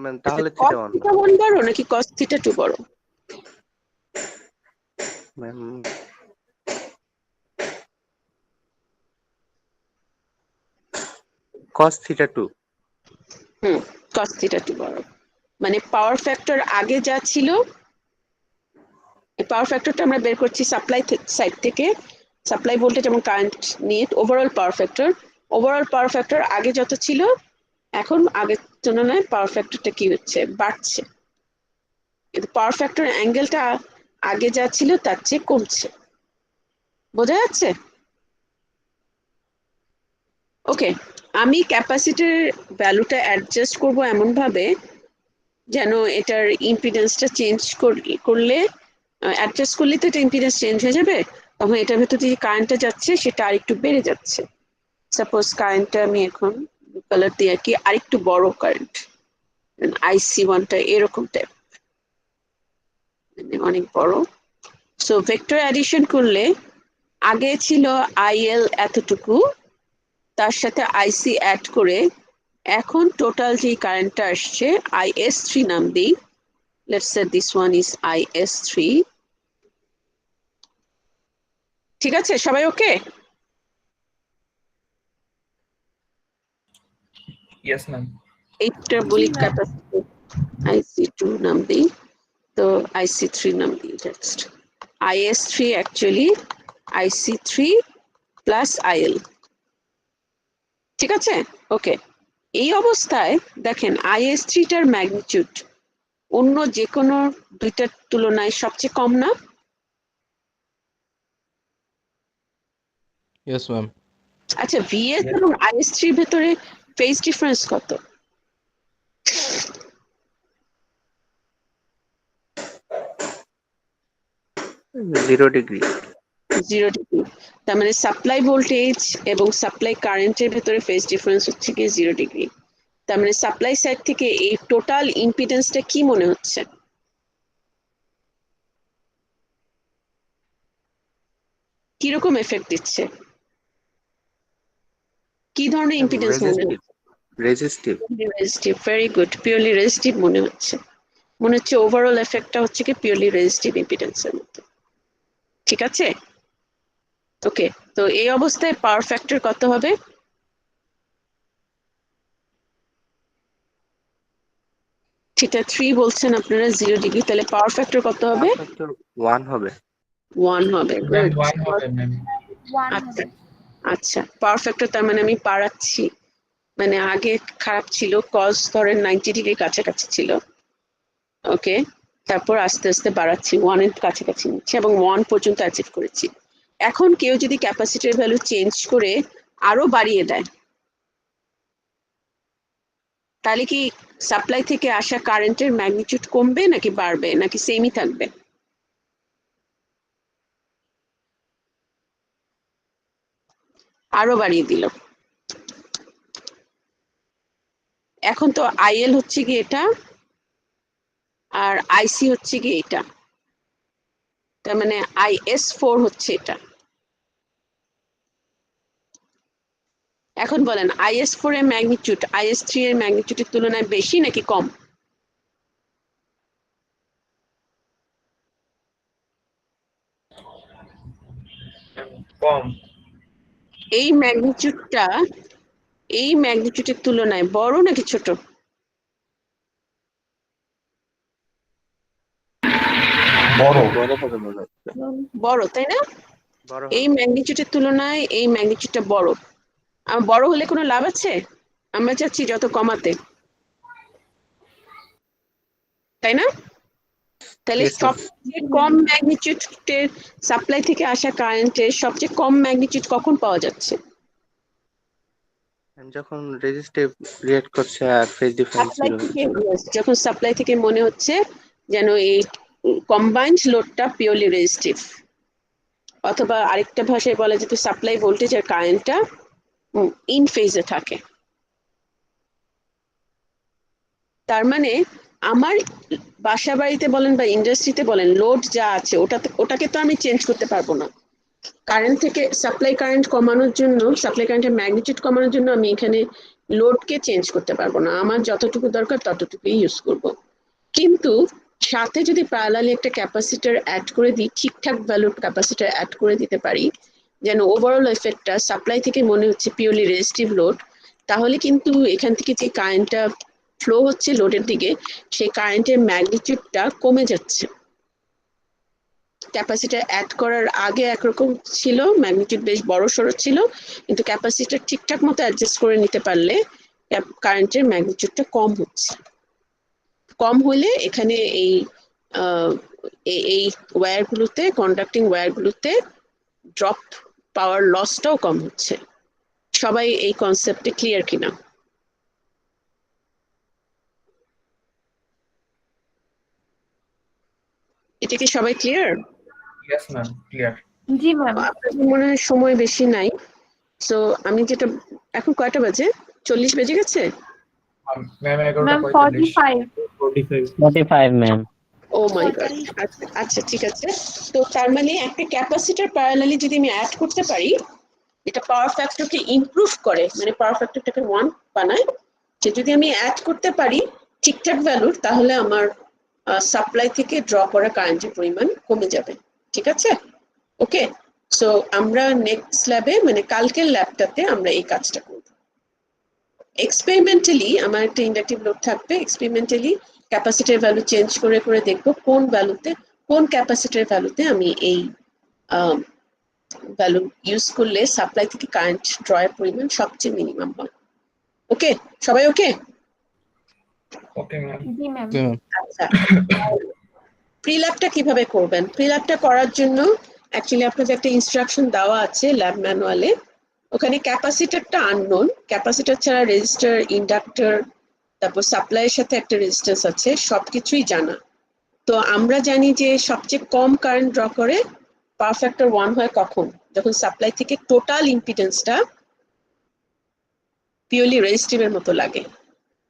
ম্যাম তাহলে cos θ1 θ1 বড় নাকি cos θ2 বড়? Ma'am cos θ2। cos θ2 বড়। মানে পাওয়ার ফ্যাক্টর আগে যা ছিল, এই পাওয়ার ফ্যাক্টরটা আমরা বের করছি সাপ্লাই সাইড থেকে, সাপ্লাই ভোল্টেজ এবং কারেন্ট নিয়ে ওভারঅল পাওয়ার ফ্যাক্টর আগে যত ছিল, এখন আগের তুলনায় পাওয়ার ফ্যাক্টরটা কি হচ্ছে? বাড়ছে। কিন্তু পাওয়ার ফ্যাক্টর অ্যাঙ্গেলটা আগে যা ছিল তার চেয়ে কমছে। বোঝা যাচ্ছে? ওকে, আমি ক্যাপাসিটির ভ্যালুটা অ্যাডজাস্ট করব এমন ভাবে যেন এটার ইম্পিডেন্সটা চেঞ্জ করলে, অ্যাডজাস্ট করলে তো এটা ইম্পিডেন্স চেঞ্জ হয়ে যাবে, তখন এটার ভেতর দিয়ে কারেন্টটা যাচ্ছে সেটা আরেকটু বেড়ে যাচ্ছে। সাপোজ কারেন্টটা আমি এখন কালার দিয়ে কি আরেকটু বড় কারেন্ট, IC1টা এরকম টাইপ, অনেক বড়। সো ভেক্টর অ্যাডিশন করলে আগে ছিল IL এতটুকু, তার সাথে IC অ্যাড করে এখন টোটাল যে কারেন্টটা আসছে IS3 নাম দিই। Let's say this one is IS3. ঠিক আছে, সবাই ওকে? Yes ma'am. এইটা বলি ক্যাপাসিটি IC2 নাম দিই, তো IC3 নাম দিই just. IS3 actually IC3 plus IL। ঠিক আছে, ওকে। এই অবস্থায় দেখেন IS3টার ম্যাগনিটিউড অন্য যে কোনো দুইটার তুলনায় সবচেয়ে কম না? Yes ma'am. আচ্ছা, VS এবং IS3 ভেতরে ফেজ ডিফারেন্স কত? 0 ডিগ্রি। 0 ডিগ্রি। তার মানে সাপ্লাই ভোল্টেজ এবং সাপ্লাই কারেন্টের ভেতরে ফেজ ডিফারেন্স হচ্ছে কি 0 ডিগ্রি। তার মানে সাপ্লাই সাইড থেকে এই টোটাল ইম্পিডেন্সটা কি মনে হচ্ছে? কিরকম এফেক্ট দিচ্ছে? কি ধরনের ইম্পিডেন্স মনে হচ্ছে? Resistive. Resistive, very good, purely resistive মনে হচ্ছে। মনে হচ্ছে ওভারঅল এফেক্টটা হচ্ছে কি পিওরলি রেজিস্টিভ ইম্পিডেন্সের মতো। ঠিক আছে, ওকে। তো এই অবস্থায় পাওয়ার ফ্যাক্টর কত হবে? θ3 বলছেন আপনারা 0 ডিগ্রি, তাহলে পাওয়ার ফ্যাক্টর কত হবে? 1 হবে। 1 হবে। Ma'am Good. 1 হবে ম্যাম। 1 আচ্ছা হবে। আচ্ছা, পাওয়ার ফ্যাক্টর তার মানে আমি বাড়াচ্ছি, মানে আগে খারাপ ছিল, কজ ধরেন 90 ডিগ্রি কাছাকাছি ছিল, ওকে, তারপর আস্তে আস্তে বাড়াচ্ছি, 1 এর কাছাকাছি নিচ্ছি এবং 1 পর্যন্ত অ্যাচিভ করেছি। এখন কেউ যদি ক্যাপাসিটির ভ্যালু চেঞ্জ করে আরো বাড়িয়ে দেয়, তাহলে কি সাপ্লাই থেকে আসা কারেন্টের ম্যাগনিটিউড কমবে নাকি বাড়বে নাকি সেমই থাকবে? আরো বাড়িয়ে দিল। এখন তো IL হচ্ছে কি এটা, আর IC হচ্ছে কি এটা, তার মানে IS4 হচ্ছে এটা। এখন বলেন IS4 এর ম্যাগনিটিউড IS3 এর ম্যাগনিটিউডের তুলনায় বেশি নাকি কম? কম। এই ম্যাগনিটিউডের তুলনায় বড় নাকি ছোট? বড় বড় হবে মনে হচ্ছে। বড়, তাই না? বড় এই হবে। ম্যাগনিটিউডের তুলনায় এই ম্যাগনিটিউডটা বড়। বড় হলে কোনো লাভ আছে? আমরা চাচ্ছি যত কমাতে, তাই না? তাহলে Yes, ma'am. সবচেয়ে কম ম্যাগনিটিউডের সাপ্লাই থেকে আসা কারেন্টের সবচেয়ে কম ম্যাগনিটিউড কখন পাওয়া যাচ্ছে? যখন রেজিস্টিভ রিয়েক্ট করছে আর ফেজ ডিফারেন্স সাপ্লাই 0 থেকে হচ্ছে। যখন সাপ্লাই থেকে মনে হচ্ছে যেন এই কম্বাইন্ড লোডটা পিওরলি রেজিস্টিভ, অথবা আরেকটা ভাষায় বলা যেত সাপ্লাই ভোল্টেজ আর কারেন্টটা ইন ফেজে থাকে। তার মানে আমার বাসা বাড়িতে বলেন বা ইন্ডাস্ট্রিতে বলেন, লোড যা আছে ওটাকে তো আমি চেঞ্জ করতে পারবো না। কারেন্ট থেকে সাপ্লাই কারেন্ট কমানোর জন্য, সাপ্লাই কারেন্টের ম্যাগনিটিউড কমানোর জন্য আমি এখানে লোডকে চেঞ্জ করতে পারবো না। আমার যতটুকু দরকার ততটুকুই ইউজ করব। কিন্তু সাথে যদি প্যারালালি একটা ক্যাপাসিটর অ্যাড করে দিই, ঠিকঠাক ভ্যালুর ক্যাপাসিটর অ্যাড করে দিতে পারি, যেন ওভারঅল এফেক্টটা সাপ্লাই থেকে মনে হচ্ছে পিওরলি রেজিস্টিভ লোড, তাহলে কিন্তু এখান থেকে যে কারেন্টটা ফ্লো হচ্ছে লোডের দিকে, সেই কারেন্টের ম্যাগনিটিউডটা কমে যাচ্ছে। ক্যাপাসিটর অ্যাড করার আগে একরকম ছিল, ম্যাগনিটিউড বেশ বড় সড়ো ছিল, কিন্তু ক্যাপাসিটর ঠিকঠাক মতো অ্যাডজাস্ট করে নিতে পারলে কারেন্টের ম্যাগনিটিউডটা কম হচ্ছে। কম হলে এখানে এই এই ওয়্যারগুলোতে, কন্ডাক্টিং ওয়্যারগুলোতে ড্রপ পাওয়ার লসটাও কম হচ্ছে। সবাই এই কনসেপ্টে ক্লিয়ার কিনা? এটা কি সবাই ক্লিয়ার? Yes ma'am, clear. জি ম্যাম। আপনাদের মনে হয় সময় বেশি নাই, সো আমি যেটা, এখন কয়টা বাজে? 40 বেজে গেছে। Ma'am ma'am 11:45। 45। 45 ম্যাম। ও মাই গড। আচ্ছা ঠিক আছে। তো তার মানে একটা ক্যাপাসিটর প্যারালালি যদি আমি অ্যাড করতে পারি, এটা পাওয়ার ফ্যাক্টরকে ইমপ্রুভ করে, মানে পাওয়ার ফ্যাক্টরটাকে 1 বানায়, যে যদি আমি অ্যাড করতে পারি ঠিকঠাক ভ্যালুর, তাহলে আমার সাপ্লাই থেকে ড্র করা কারেন্টের পরিমাণ কমে যাবে। ঠিক আছে? ওকে, সো আমরা নেক্সট ল্যাবে, মানে কালকের ল্যাবটাতে আমরা এই কাজটা করব। এক্সপেরিমেন্টালি আমার একটা ইন্ডাকটিভ লোড থাকবে, এক্সপেরিমেন্টালি ক্যাপাসিটর ভ্যালু চেঞ্জ করে করে দেখবো কোন ভ্যালুতে, কোন ক্যাপাসিটর ভ্যালুতে আমি এই ভ্যালু ইউজ করলে সাপ্লাই থেকে কারেন্ট ড্রয়ের পরিমাণ সবচেয়ে মিনিমাম হয়। ওকে, সবাই ওকে? Okay ma'am. জি ম্যাম। Okay ma'am. আচ্ছা, প্রি ল্যাবটা কিভাবে করবেন? প্রি ল্যাবটা করার জন্য অ্যাকচুয়ালি আপনাদের একটা ইনস্ট্রাকশন দেওয়া আছে ল্যাব ম্যানুয়ালে। ওখানে ক্যাপাসিটরটা আননোন, ক্যাপাসিটর ছাড়া রেজিস্টার, ইন্ডাক্টর, তারপর সাপ্লাইয়ের সাথে একটা রেজিস্ট্যান্স আছে, সবকিছুই জানা। তো আমরা জানি যে সবচেয়ে কম কারেন্ট ড্র করে পাওয়ার ফ্যাক্টর 1 হয় কখন? যখন সাপ্লাই থেকে টোটাল ইম্পিডেন্সটা পিওরলি রেজিস্টিভের মতো লাগে।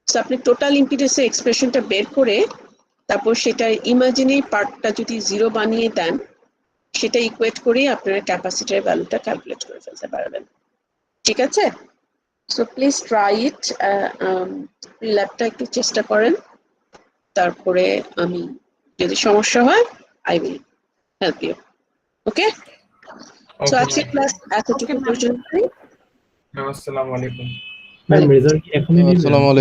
সো আপনি টোটাল ইম্পিডেন্সের এক্সপ্রেশনটা বের করে তারপর সেটার ইমাজিনারি পার্টটা যদি 0 বানিয়ে দেন, সেটা ইকুয়েট করেই আপনারা ক্যাপাসিটরের ভ্যালুটা ক্যালকুলেট করে ফেলতে পারবেন। ঠিক আছে? So please try it. ল্যাবটা একটু চেষ্টা করেন, তারপরে আমি যদি সমস্যা হয় I will help you. Okay, so okay আজকে ক্লাস এতটুকু পর্যন্তই। ম্যাম, আসসালামু আলাইকুম। ম্যাম রেজাল্ট কি এখনই দিবেন? আসসালামু আলাইকুম।